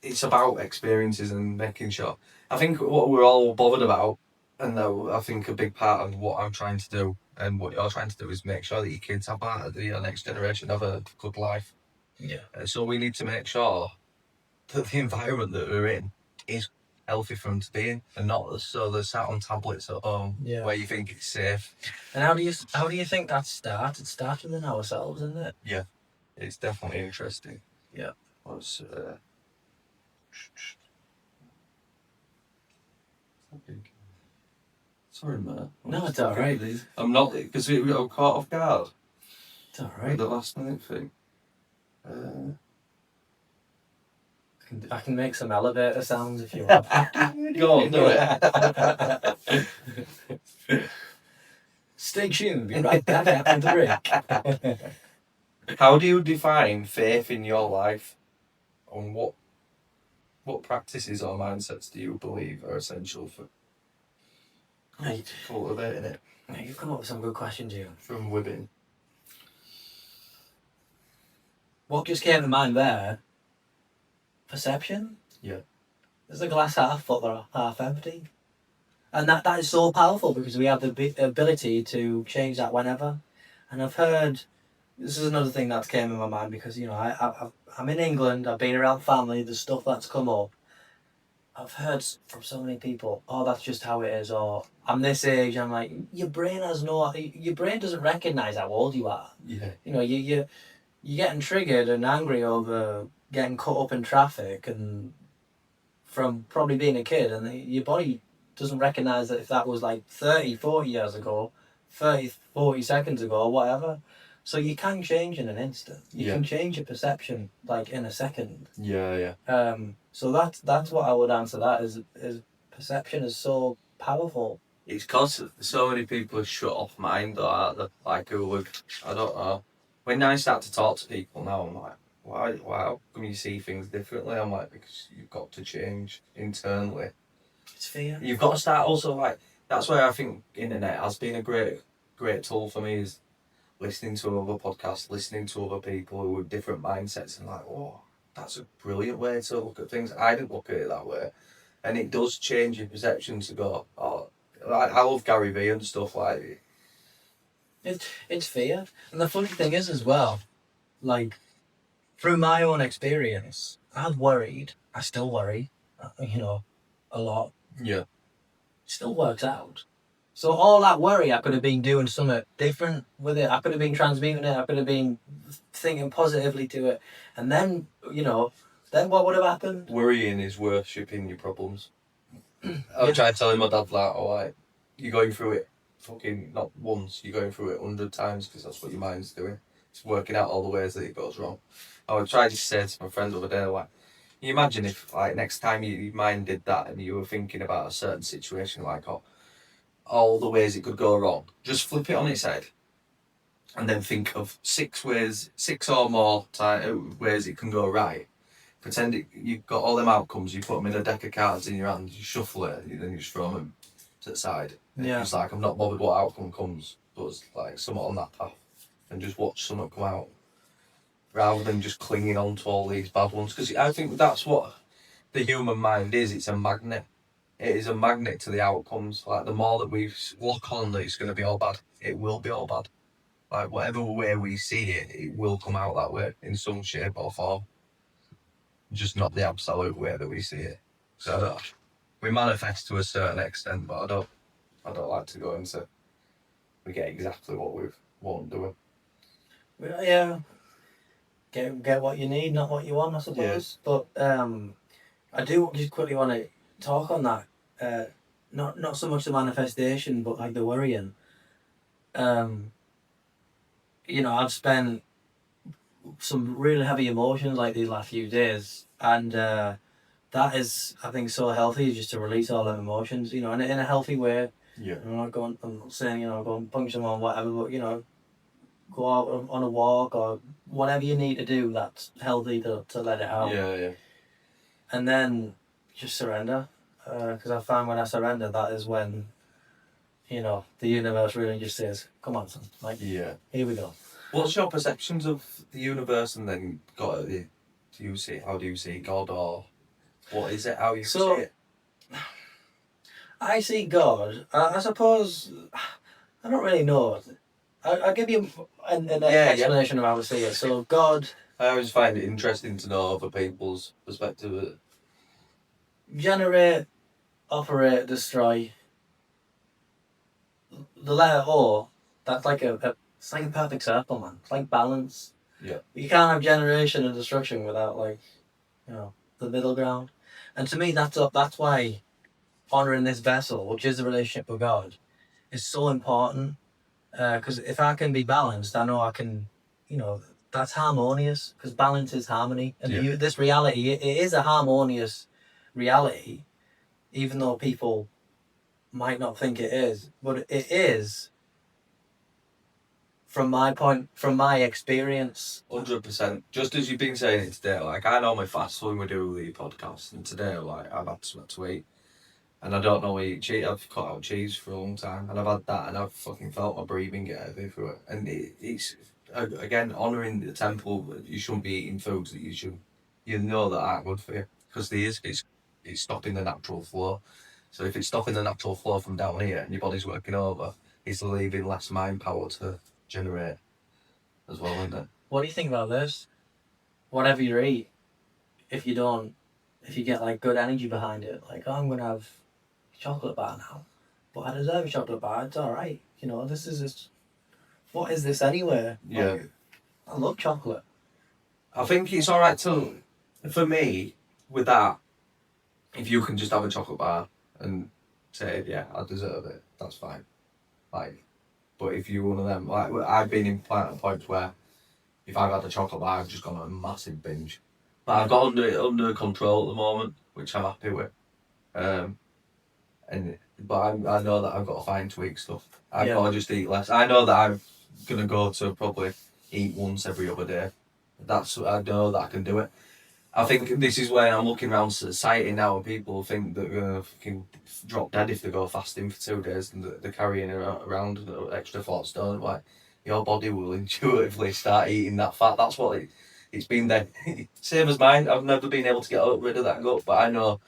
it's about experiences and making sure. I think what we're all bothered about, and I think a big part of what I'm trying to do and what you're trying to do is make sure that your kids have the next generation have a good life. Yeah. So we need to make sure that the environment that we're in is healthy for them to be in, and not so they're sat on tablets at home where you think it's safe. And how do you think that starts? It starts within ourselves, isn't it? Yeah, it's definitely interesting. Yeah. Sorry, man. No, it's all right. I'm not, because we got caught off guard. It's all right. The last minute thing. I can make some elevator sounds if you want. Go on, do it. Stay tuned. Be right back after the break. How do you define faith in your life? And what practices or mindsets do you believe are essential for cultivating it? You've come up with some good questions here. From within. What just came to mind there? Perception? Yeah. Is the glass half full or half empty? And that is so powerful because we have the ability to change that whenever. And I've heard, this is another thing that came in my mind because, I'm in England, I've been around family, the stuff that's come up. I've heard from so many people, oh, that's just how it is, or I'm this age. I'm like, your brain doesn't recognise how old you are. Yeah. You're getting triggered and angry over getting caught up in traffic and from probably being a kid, and your body doesn't recognise that if that was like 30, 40 years ago, 30, 40 seconds ago, or whatever. So you can change in an instant. You can change your perception like in a second. Yeah. So that's what I would answer that is perception is so powerful. It's because so many people are shut off mind or like who would, I don't know. When I start to talk to people now, I'm like, why how come you see things differently? I'm like, because you've got to change internally. It's fear. You've got to start also like, that's why I think internet has been a great tool for me, is listening to other podcasts, listening to other people who have different mindsets and like, oh, that's a brilliant way to look at things. I didn't look at it that way. And it does change your perception to go, oh, like, I love Gary Vee and stuff like it. It's fear. And the funny thing is as well, like, through my own experience, I've worried, I still worry, a lot. Yeah. It still works out. So all that worry, I could have been doing something different with it. I could have been transmuting it. I could have been thinking positively to it. And then, then what would have happened? Worrying is worshipping your problems. I was trying telling my dad that, like, you're going through it fucking not once, you're going through it 100 times because that's what your mind's doing. It's working out all the ways that it goes wrong. I would try to say to my friend the other day, like, can you imagine if, like, next time your mind did that and you were thinking about a certain situation, like, all the ways it could go wrong, just flip it on its head and then think of 6 or more ways it can go right. Pretend you've got all them outcomes, you put them in a deck of cards in your hand, you shuffle it, and then you just throw them to the side. Yeah. It's like, I'm not bothered what outcome comes, but it's like something on that path, and just watch something come out, rather than just clinging on to all these bad ones. Because I think that's what the human mind is. It's a magnet. It is a magnet to the outcomes. Like, the more that we lock on that it's going to be all bad, it will be all bad. Like, whatever way we see it, it will come out that way in some shape or form. Just not the absolute way that we see it. So we manifest to a certain extent, but I don't like to go into, we get exactly what we want, do we? Well, yeah. Get what you need, not what you want, I suppose. Yeah. But I do just quickly want to talk on that. Not so much the manifestation, but like the worrying. I've spent some really heavy emotions like these last few days, and that is, I think, so healthy, just to release all them emotions, in a healthy way. Yeah. I'm not saying, go and punch someone, whatever, but, go out on a walk or whatever you need to do that's healthy to let it out. Yeah. And then just surrender. Because I find when I surrender, that is when, the universe really just says, come on, son. Like, Yeah. here we go. What's your perceptions of the universe and then God? How do you see God, or what is it? How you see it? I see God. I suppose I don't really know. I'll give you an explanation of how I see it. So God. I always find it interesting to know other people's perspective of it. Generate, operate, destroy. The letter O. That's like it's like a perfect circle, man. It's like balance. Yeah. You can't have generation and destruction without the middle ground. And to me, that's why honouring this vessel, which is the relationship with God, is so important. Because if I can be balanced, I know I can, that's harmonious. Because balance is harmony, and this reality, it is a harmonious reality, even though people might not think it is, but it is. From my experience, 100%. Just as you've been saying it today, like I normally fast when we do the podcast, and today, like I've had something to eat, and I don't know eat cheese. I've cut out cheese for a long time, and I've had that, and I've fucking felt my breathing get heavy through it. And it's again honouring the temple. You shouldn't be eating foods that you know that aren't good for you, because it's stopping the natural flow. So if it's stopping the natural flow from down here, and your body's working over, it's leaving less mind power to generate as well, isn't it? what do you think about this? Whatever you eat, if you get like good energy behind it, like, oh, I'm gonna have a chocolate bar now, but I deserve a chocolate bar. It's all right. This is just, what is this anyway? Yeah. Like, I love chocolate. I think it's alright to, for me, with that, if you can just have a chocolate bar and say, yeah, I deserve it, that's fine. Like, but if you're one of them, like, I've been in points where if I've had a chocolate bar, I've just gone on a massive binge. But I've got under control at the moment, which I'm happy with. But I know that I've got to find tweak stuff. I've got to just eat less. I know that I'm gonna go to probably eat once every other day. I know that I can do it. I think this is where I'm looking around society now, and people think that they're gonna fucking drop dead if they go fasting for 2 days, and they're carrying around an extra 4 stone. Like, your body will intuitively start eating that fat. That's what it's been there. Same as mine. I've never been able to get rid of that gut, but I know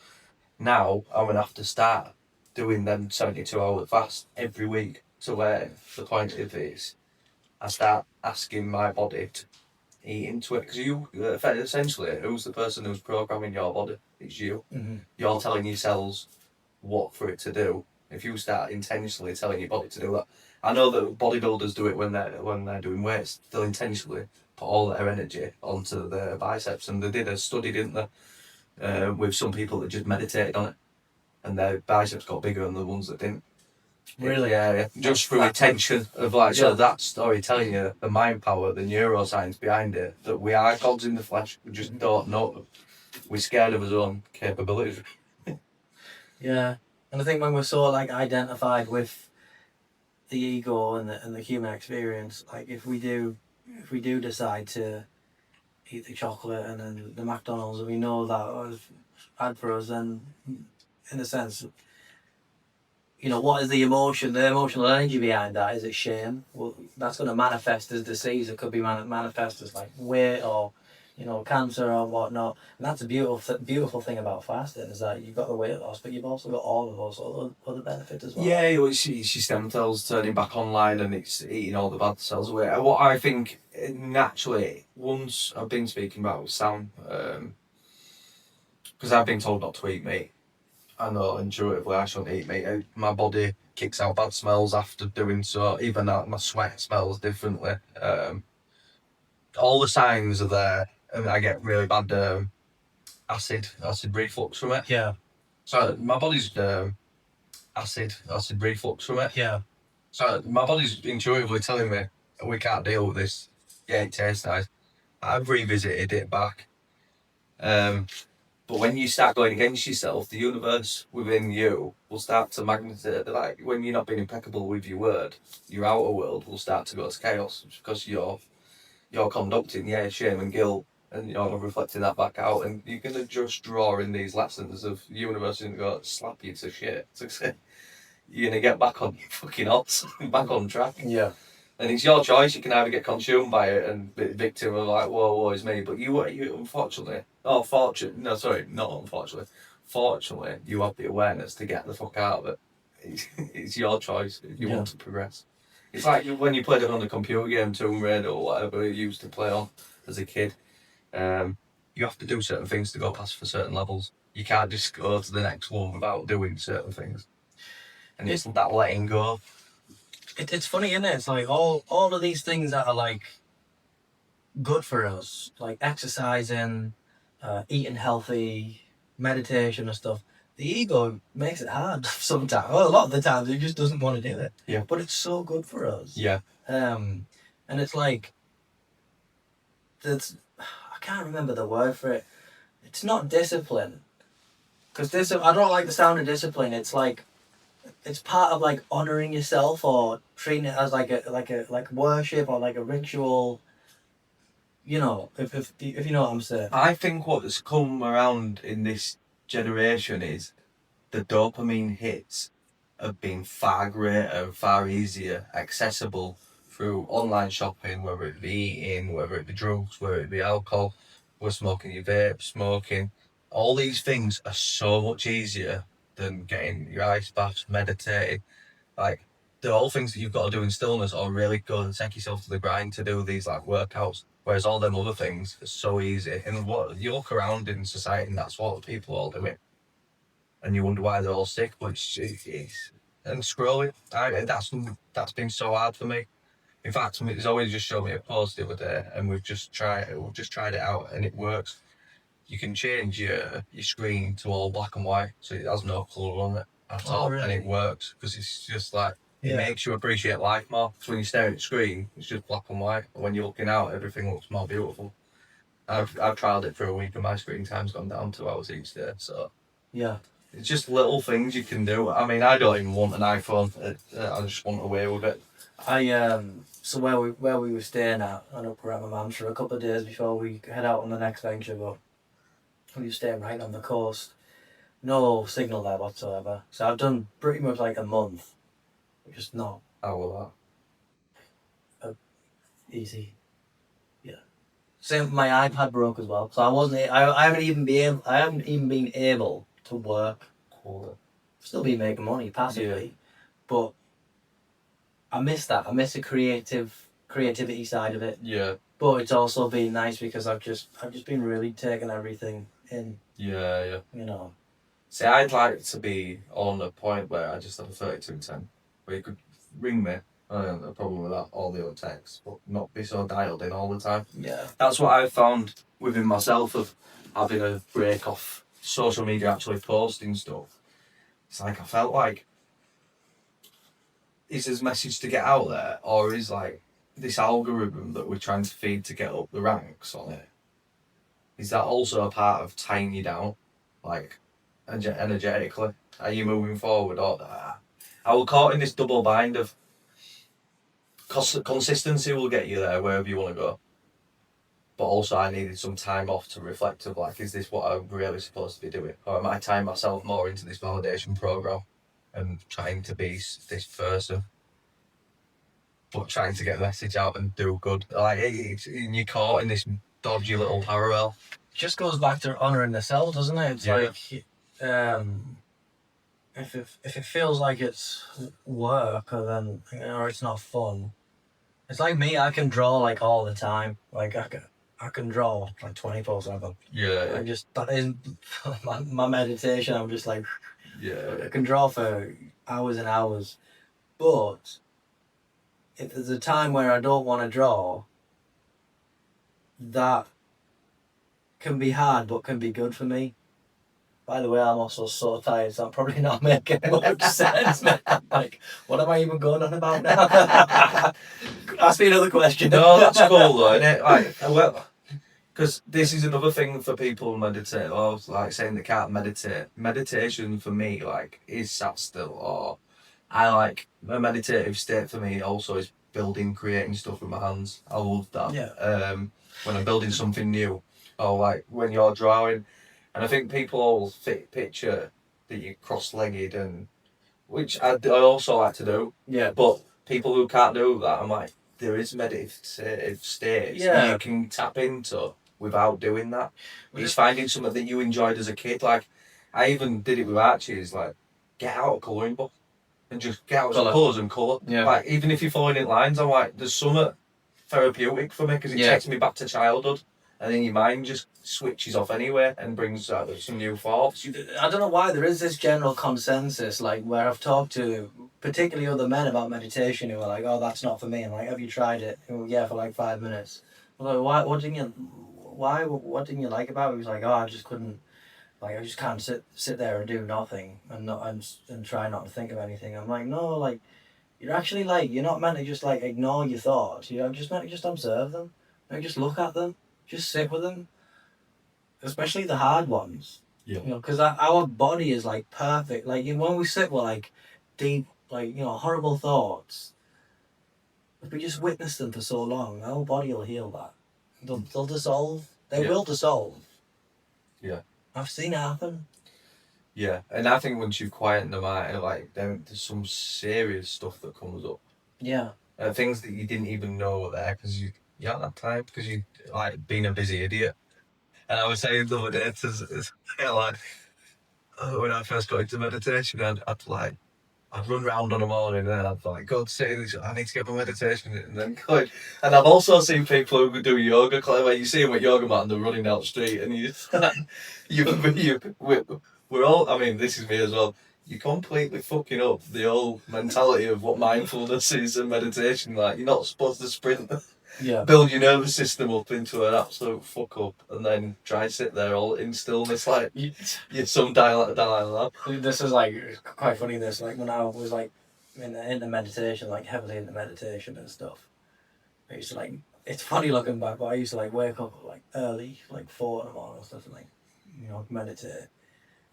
now I'm gonna have to start doing them 72-hour fast every week. So where the point of it is, I start asking my body to eat into it, because you essentially, who's the person who's programming your body? It's you. Mm-hmm. You're telling your cells what for it to do. If you start intentionally telling your body to do that, I know that bodybuilders do it when they're doing weights. They'll intentionally put all their energy onto their biceps, and they did a study, didn't they, with some people that just meditated on it, and their biceps got bigger than the ones that didn't. Really? Yeah. Just through attention of so that story telling you the mind power, the neuroscience behind it, that we are gods in the flesh. We just don't know. We're scared of our own capabilities. Yeah, and I think when we're so identified with the ego and the human experience, like if we do decide to eat the chocolate and then the McDonald's, and we know that was bad for us, then in a sense, what is the emotional energy behind that? Is it shame? Well, that's going to manifest as disease. It could be manifest as weight or cancer or whatnot. And that's a beautiful thing about fasting, is that you've got the weight loss, but you've also got all of those other benefits as well. Yeah, it's your stem cells turning back online, and it's eating all the bad cells away. What I think naturally, once I've been speaking about with Sam, because I've been told not to eat meat. I know intuitively I shouldn't eat meat. My body kicks out bad smells after doing so. Even my sweat smells differently. All the signs are there, and I get really bad acid reflux from it. Yeah. So my body's acid reflux from it. Yeah. So my body's intuitively telling me we can't deal with this. Yeah, it tastes nice. I've revisited it back. But when you start going against yourself, the universe within you will start to magnetize. Like when you're not being impeccable with your word, your outer world will start to go to chaos because you're conducting, shame and guilt, and you're reflecting that back out, and you're gonna just draw in these lessons of the universe and go slap you to shit. You're gonna get back on your fucking odds, back on track. Yeah. And it's your choice. You can either get consumed by it and be the victim of like, whoa, woe is me. But you unfortunately, fortunately, you have the awareness to get the fuck out of it. It's your choice if you want to progress. It's like when you played it on the computer game, Tomb Raider or whatever you used to play on as a kid. You have to do certain things to go past for certain levels. You can't just go to the next one without doing certain things. And it's that letting go. It's funny, isn't it? It's like all of these things that are like good for us, like exercising, eating healthy, meditation and stuff. The ego makes it hard sometimes. Well, a lot of the times it just doesn't want to do it. Yeah. But it's so good for us. Yeah. And it's like, I can't remember the word for it. It's not discipline. Because I don't like the sound of discipline. It's like, it's part of like honouring yourself or treating it as like worship or like a ritual. You know, if you know what I'm saying. I think what's come around in this generation is the dopamine hits have been far greater, far easier, accessible through online shopping, whether it be eating, whether it be drugs, whether it be alcohol, we're smoking your vape, smoking. All these things are so much easier than getting your ice baths, meditating. Like, they're all things that you've got to do in stillness or really go and take yourself to the grind to do these like workouts. Whereas all them other things are so easy. And what you look around in society and that's what people all doing. And you wonder why they're all sick, but it's and scrolling. That's been so hard for me. In fact, it's always just showed me a post the other day, and we've just tried it out, and it works. You can change your screen to all black and white, so it has no colour on it at all, really? and it works because it's just like it Yeah. makes you appreciate life more. Because when you stare at the screen, it's just black and white, and when you're looking out, everything looks more beautiful. I've tried it for a week, and my screen time's gone down 2 hours each day. So Yeah. it's just little things you can do. I mean, I don't even want an iPhone. I just want away with it. So where we were staying at, I know we're at my mum's for a couple of days before we head out on the next venture, but we were staying right on the coast. No signal there whatsoever. So I've done pretty much like a month. Just not How will easy. Yeah. Same, my iPad broke as well. So I haven't even been able to work. that? Still been making money passively. But I miss that. I miss the creativity side of it. Yeah. But it's also been nice because I've just been really taking everything in. Yeah. You know. See, I'd like to be on a point where I just have a 3210, where you could ring me. I don't have a problem with that, all the other texts, but not be so dialed in all the time. Yeah. That's what I've found within myself of having a break off social media, actually posting stuff. It's like I felt like, is this message to get out there, or is like this algorithm that we're trying to feed to get up the ranks on it? Is that also a part of tying you down, like energetically? Are you moving forward, or I was caught in this double bind of consistency will get you there wherever you want to go, but also I needed some time off to reflect of like, is this what I'm really supposed to be doing, or am I tying myself more into this validation program and trying to be this person, but trying to get the message out and do good? Like, you're caught in this dodgy little parallel. It just goes back to honouring the self, doesn't it? It's like, if it feels like it's work or it's not fun, it's like me. I can draw like all the time. Like I can draw like 24/7. Yeah. That is my meditation. I'm just like, I can draw for hours and hours, but if there's a time where I don't want to draw, that can be hard, but can be good for me. By the way, I'm also so tired, so I'm probably not making much sense. Like, what am I even going on about now? Ask me another question. No, that's cool though, isn't it? Like, well, Because this is another thing for people who meditate, or like saying they can't meditate. Meditation for me, like, is sat still, or I like a meditative state for me also is building, creating stuff with my hands. I love that. Yeah. When I'm building something new, or like when you're drawing, and I think people all picture that you're cross-legged, and which I also like to do. Yeah. But people who can't do that, I'm like, there is meditative states Yeah. you can tap into without doing that. Was It's it- finding something that you enjoyed as a kid. Like, I even did it with Archie's, like, get out a colouring book and just get out some Colour. colours and colour. Yeah. Like, even if you're following it lines, I'm like, there's something therapeutic for me because it Yeah. takes me back to childhood. And then your mind just switches off anyway and brings out some new thoughts. I don't know why there is this general consensus, like where I've talked to particularly other men about meditation who are like, "Oh, that's not for me." And like, "Have you tried it?" "Oh, yeah, for like 5 minutes." I'm like, "Why? What didn't you? Why? What didn't you like about it?" He was like, "Oh, I just couldn't. Like, I just can't sit there and do nothing and not and try not to think of anything." I'm like, "No, like, you're actually like you're not meant to just like ignore your thoughts. You're just meant to just observe them. Like, just look at them, just sit with them, especially the hard ones." Yeah. You know, because our body is like perfect. Like when we sit with like deep, like horrible thoughts, if we just witness them for so long, our body will heal that. They'll dissolve. They Yeah. will dissolve. Yeah. I've seen it happen. Yeah, and I think once you quieten them out, like, there's some serious stuff that comes up. Yeah. Things that you didn't even know were there because you haven't had time because you like being a busy idiot. And I was saying the other day like when I first got into meditation, I'd run around on the morning and I'd like go to say this, I need to get my meditation in, and then go. And I've also seen people who do yoga, where you see them with yoga mat and they're running down the street, and we're all. I mean, this is me as well. You're completely fucking up the whole mentality of what mindfulness is and meditation. Like, you're not supposed to sprint. Yeah. Build your nervous system up into an absolute fuck up, and then try to sit there all in stillness like you're some Dalai Lama. This is like quite funny. This like when I was like into meditation, like heavily into meditation and stuff. I used to like. It's funny looking back, but I used to like wake up like early, like 4 in the morning or stuff, and like meditate.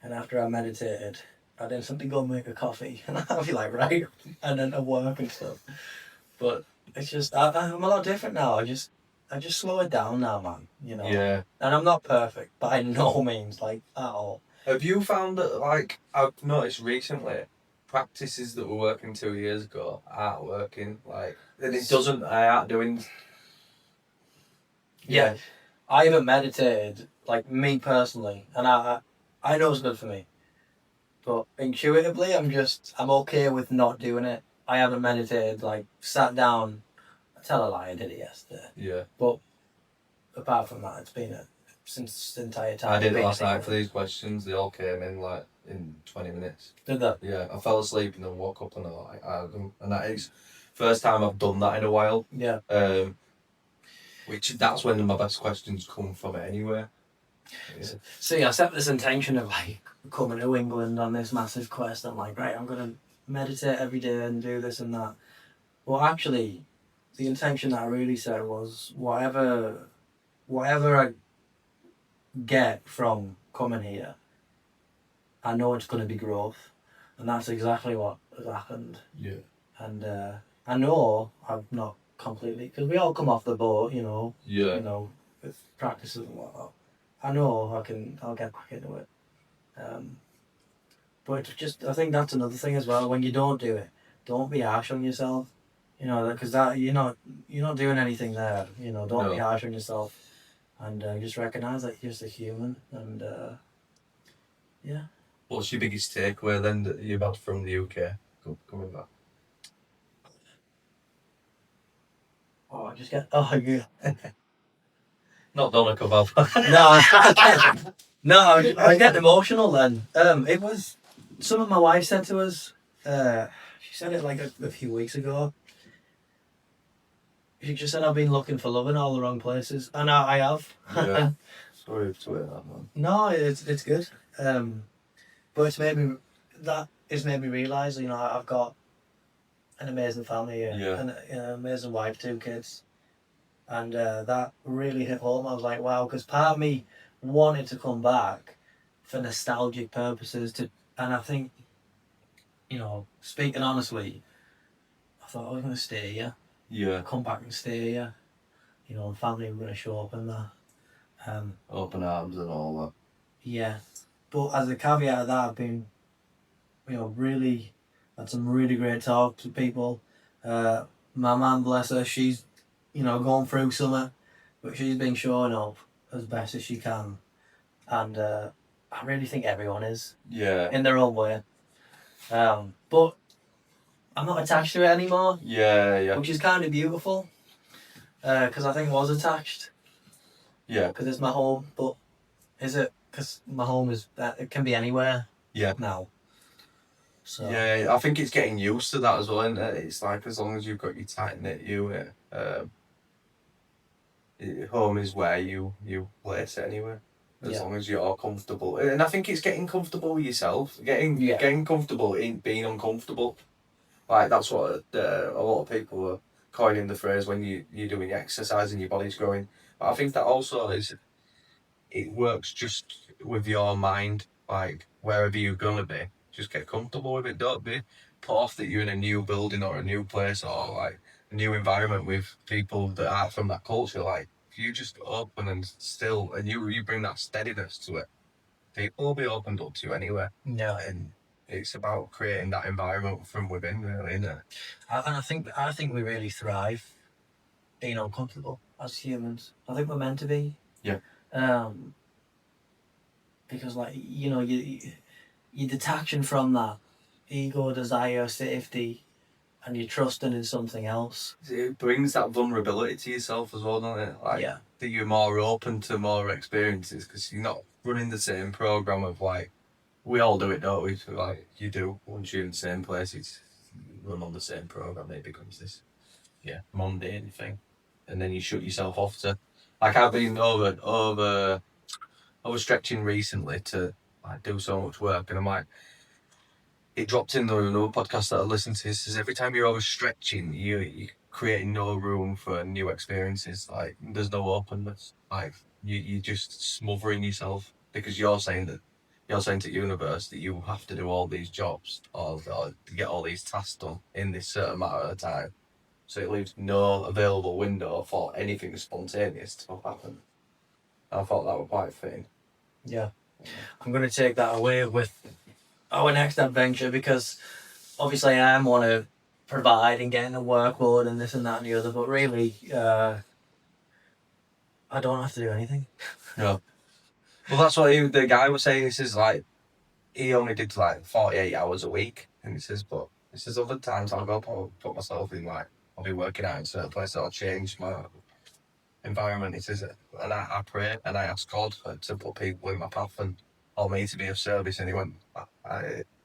And after I meditated, I'd instantly go make a coffee, and I'd be like, right, and then to work and stuff. But it's just I'm a lot different now. I just slow it down now, man. Yeah. And I'm not perfect by no means, like at all. Have you found that, like, I've noticed recently, practices that were working 2 years ago aren't working, like, and it doesn't, I aren't doing. Yeah. I haven't meditated, like me personally, and I know it's good for me. But intuitively, I'm okay with not doing it. I haven't meditated, like sat down. I tell a lie, I did it yesterday. Yeah. But apart from that, it's been since the entire time. I did it I've last been- night for these questions. They all came in like in 20 minutes. Did that? Yeah, I fell asleep and then woke up and and that is first time I've done that in a while. Yeah. That's when my best questions come from it anyway. Yeah. See, I set this intention of like coming to England on this massive quest. I'm like, right, I'm gonna meditate every day and do this and that. Well, actually, the intention that I really set was whatever I get from coming here, I know it's going to be growth, and that's exactly what has happened. Yeah. And I know I've not completely, because we all come off the boat, Yeah. with practices and whatnot. I know I'll get back into it. But it's just, I think that's another thing as well. When you don't do it, don't be harsh on yourself. Because you're not doing anything there. Don't be No. harsh on yourself, and just recognize that you're just a human. And yeah. What's your biggest takeaway then that you've had from the UK coming back? Oh, I just get. Oh, yeah. Not Donna Kebab. No, I get emotional then. It was something my wife said to us. She said it like a few weeks ago. She just said I've been looking for love in all the wrong places, and I have. Yeah. Sorry to hear that, man. No, it's good. But it's made me realise. I've got an amazing family here, Yeah. and an amazing wife, 2 kids, And that really hit home. I was like, wow, because part of me wanted to come back for nostalgic purposes. And I think, speaking honestly, I thought I was going to stay here, Yeah. come back and stay here. And family were going to show up and that. Open arms and all that. Yeah. But as a caveat of that, I've been, really had some really great talks with people. My mum, bless her, she's, going through something, but she's been showing up as best as she can. And I really think everyone is, Yeah. in their own way. But I'm not attached to it anymore, Yeah. which is kind of beautiful. Because I think I was attached, Yeah. because it's my home. But is it? Because my home it can be anywhere. Yeah. Now. So. Yeah, I think it's getting used to that as well, and it's like as long as you've got your tight knit unit, home is where you place it anyway. As long as you're comfortable, and I think it's getting comfortable with yourself, getting comfortable in being uncomfortable. Like that's what a lot of people are coining the phrase when you're doing exercise and your body's growing. But I think that also it works just with your mind, like wherever you're gonna be, just get comfortable with it. Don't be put off that you're in a new building or a new place or like a new environment with people that aren't from that culture. Like if you just open and still and you bring that steadiness to it, people will be opened up to you anyway. Yeah. And it's about creating that environment from within, really, isn't it? And I think we really thrive being uncomfortable as humans. I think we're meant to be. Yeah. Because you're detaching from that ego, desire, safety, and you're trusting in something else. It brings that vulnerability to yourself as well, doesn't it? Like Yeah. that you're more open to more experiences because you're not running the same program of like we all do it, don't we? So, like you do once you're in the same place, it's run on the same program. It becomes this mundane thing, and then you shut yourself off to. Like I've been overstretching recently to like do so much work, and I'm like. It dropped in another podcast that I listened to. It says every time you're overstretching, you're creating no room for new experiences. Like there's no openness. Like you're just smothering yourself because you're saying to the universe that you have to do all these jobs or to get all these tasks done in this certain amount of time. So it leaves no available window for anything spontaneous to happen. I thought that was quite fitting. Yeah. I'm going to take that away with our next adventure because obviously I am want to provide and get in the workload and this and that and the other, but really I don't have to do anything. No. Well, that's what the guy was saying. He says like he only did like 48 hours a week, and he says other times I'll go put myself in like I'll be working out in certain places. I'll change my environment. He says, and I pray and I ask God to put people in my path and or me to be of service. And he went,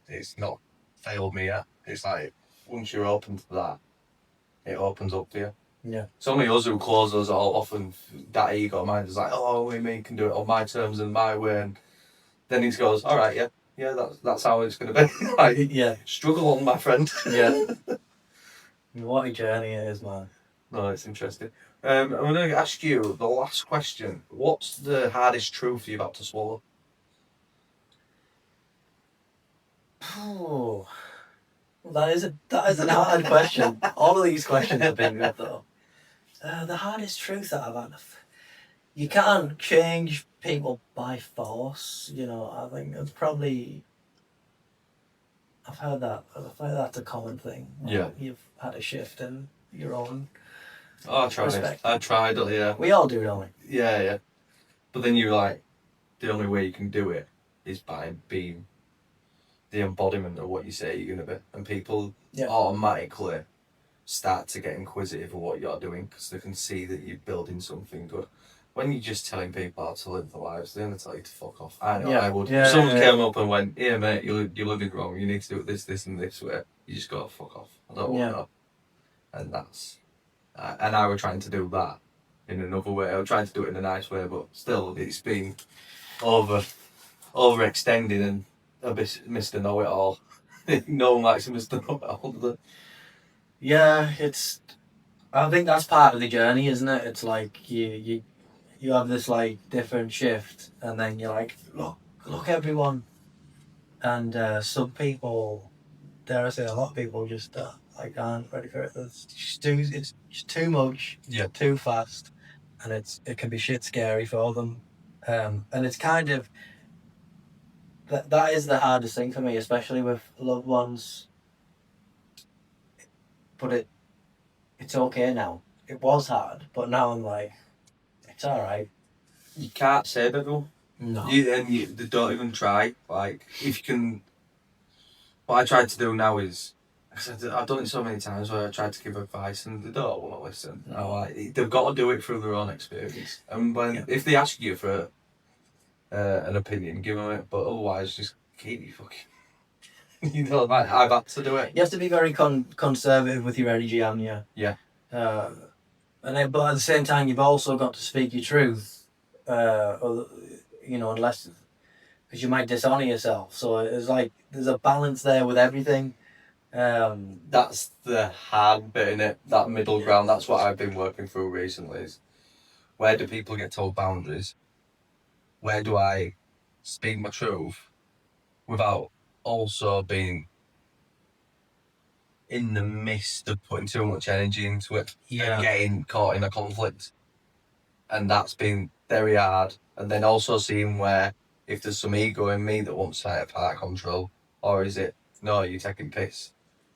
it's not failed me yet. It's like once you're open to that, it opens up to you. Yeah. It's only us who close us all off, and that ego of mine is like, oh, we can do it on my terms and my way. And then he goes, all right, yeah, that's how it's going to be. Like, Yeah. struggle on, my friend. Yeah. What a journey it is, man. No, it's interesting. I'm going to ask you the last question. What's the hardest truth you've had to swallow? Oh, that is an hard question. All of these questions have been good though. The hardest truth that I've had. You can't change people by force. I think it's probably. I've heard that. That's a common thing. Yeah. You've had a shift in your own. Oh, I tried. Respect. I tried, yeah. We all do, don't we? Yeah. But then you're like, the only way you can do it is by being the embodiment of what you say you're going to be. And people automatically start to get inquisitive of what you're doing because they can see that you're building something good. When you're just telling people how to live their lives, they're going to tell you to fuck off. I know I would. If someone came up and went, "Here, mate, you're living wrong. You need to do it this, and this way." You just go, "Fuck off. I don't want that." And that's... and I was trying to do that in another way. I was trying to do it in a nice way, but still, it's been overextended and a bit Mr. Know-it-all. No one likes a Mr. Know-it-all, does it? Yeah, I think that's part of the journey, isn't it? It's like you have this like different shift, and then you're like, look, everyone, and some people, dare I say, a lot of people just like aren't ready for it. It's just too much, Yeah. too fast, and it can be shit scary for them, and it's kind of that is the hardest thing for me, especially with loved ones. But it's okay now. It was hard, but now I'm like, it's all right. You can't save everyone. No. They don't even try. Like, if you can. What I try to do now is. Cause I've done it so many times where I tried to give advice and they don't want to listen. No. They've got to do it through their own experience. And if they ask you for an opinion, give them it. But otherwise, just keep you fucking. I've had to do it. You have to be very conservative with your energy, haven't you? Yeah. But at the same time, you've also got to speak your truth, unless because you might dishonour yourself. So it's like there's a balance there with everything. That's the hard bit in it. That middle ground. That's what I've been working through recently. Is where do people get told boundaries? Where do I speak my truth without also being in the midst of putting too much energy into it and getting caught in a conflict? And that's been very hard. And then also seeing where if there's some ego in me that wants to have that control, or is it no, you're taking piss,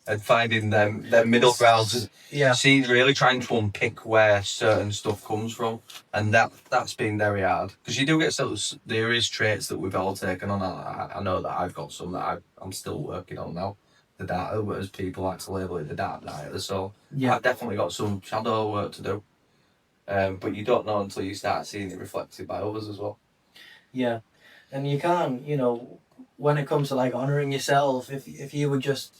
and finding them middle grounds. Yeah. She's really trying to unpick where certain stuff comes from, and that's been very hard because you do get there is traits that we've all taken on. I know that I've got some that I'm still working on now. The data, as people like to label it, the data diet. So I've definitely got some shadow work to do. But you don't know until you start seeing it reflected by others as well. Yeah, and you can't, when it comes to like honouring yourself, if you would just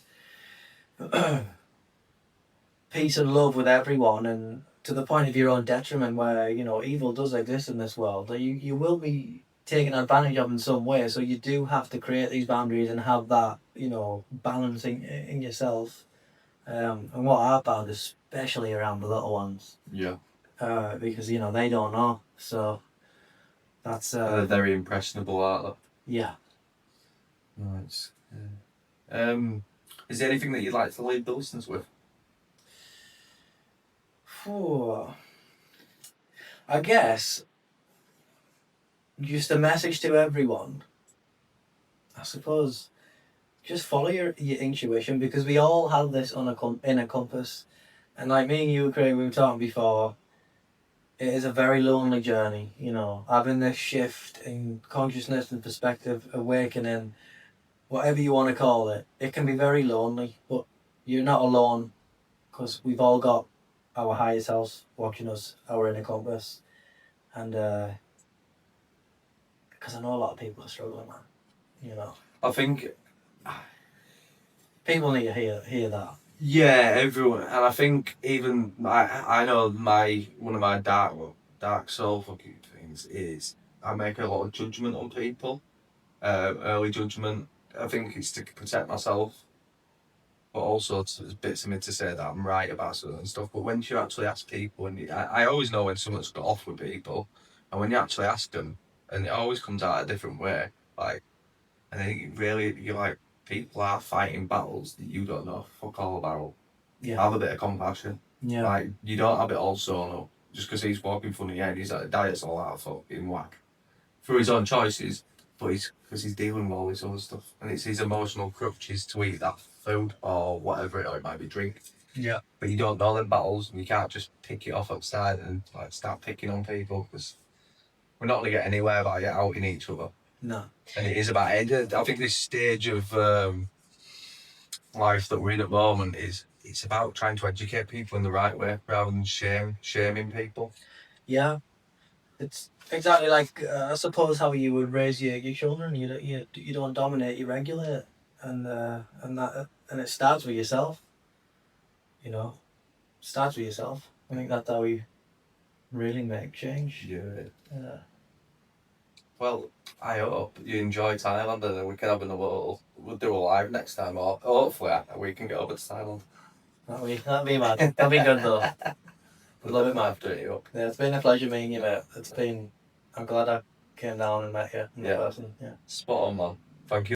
peace and love with everyone, and to the point of your own detriment, where evil does exist in this world, that you will be taken advantage of in some way. So you do have to create these boundaries and have that balance in yourself. And what I've found, especially around the little ones, because they don't know, so that's they're very impressionable, aren't they? Yeah. Right. Is there anything that you'd like to leave the listeners with? I guess just a message to everyone. I suppose just follow your intuition, because we all have this in a compass, and like me and you, Craig, we were talking before. It is a very lonely journey, having this shift in consciousness and perspective, awakening, whatever you want to call it. It can be very lonely, but you're not alone, because we've all got our higher selves watching us, our inner compass, and because I know a lot of people are struggling, man. I think people need to hear that. Yeah, everyone, and I think even I know one of my dark soul fucking things is I make a lot of judgment on people, early judgment. I think it's to protect myself, but also there's bits of me to say that I'm right about certain stuff. But when you actually ask people, and I always know when someone's got off with people, and when you actually ask them, and it always comes out a different way. Like, and then you're like, people are fighting battles that you don't know fuck all about. Yeah. Have a bit of compassion. Yeah. Like, you don't have it all sewn up just because he's walking funny and he's like, diet's all out of fucking whack through his own choices, but because he's dealing with all this other stuff, and it's his emotional crutches to eat that food or whatever it might be, drink. Yeah. But you don't know them battles, and you can't just pick it off outside and like start picking on people, because we're not going to get anywhere by outing each other. No. And it is about I think this stage of life that we're in at the moment it's about trying to educate people in the right way rather than shaming people. Yeah, it's exactly like I suppose how you would raise your children. You don't dominate, you regulate, and it starts with yourself. Starts with yourself. I think that's how we really make change. Yeah. Well, I hope you enjoy Thailand, and then we can have we'll do a live next time, or hopefully we can get over to Thailand. That'd be mad. That'd be good though. We'd love it, man, for doing it up. Yeah, it's been a pleasure meeting you, mate. I'm glad I came down and met you in Yeah. person. Yeah. Spot on, man. Thank you.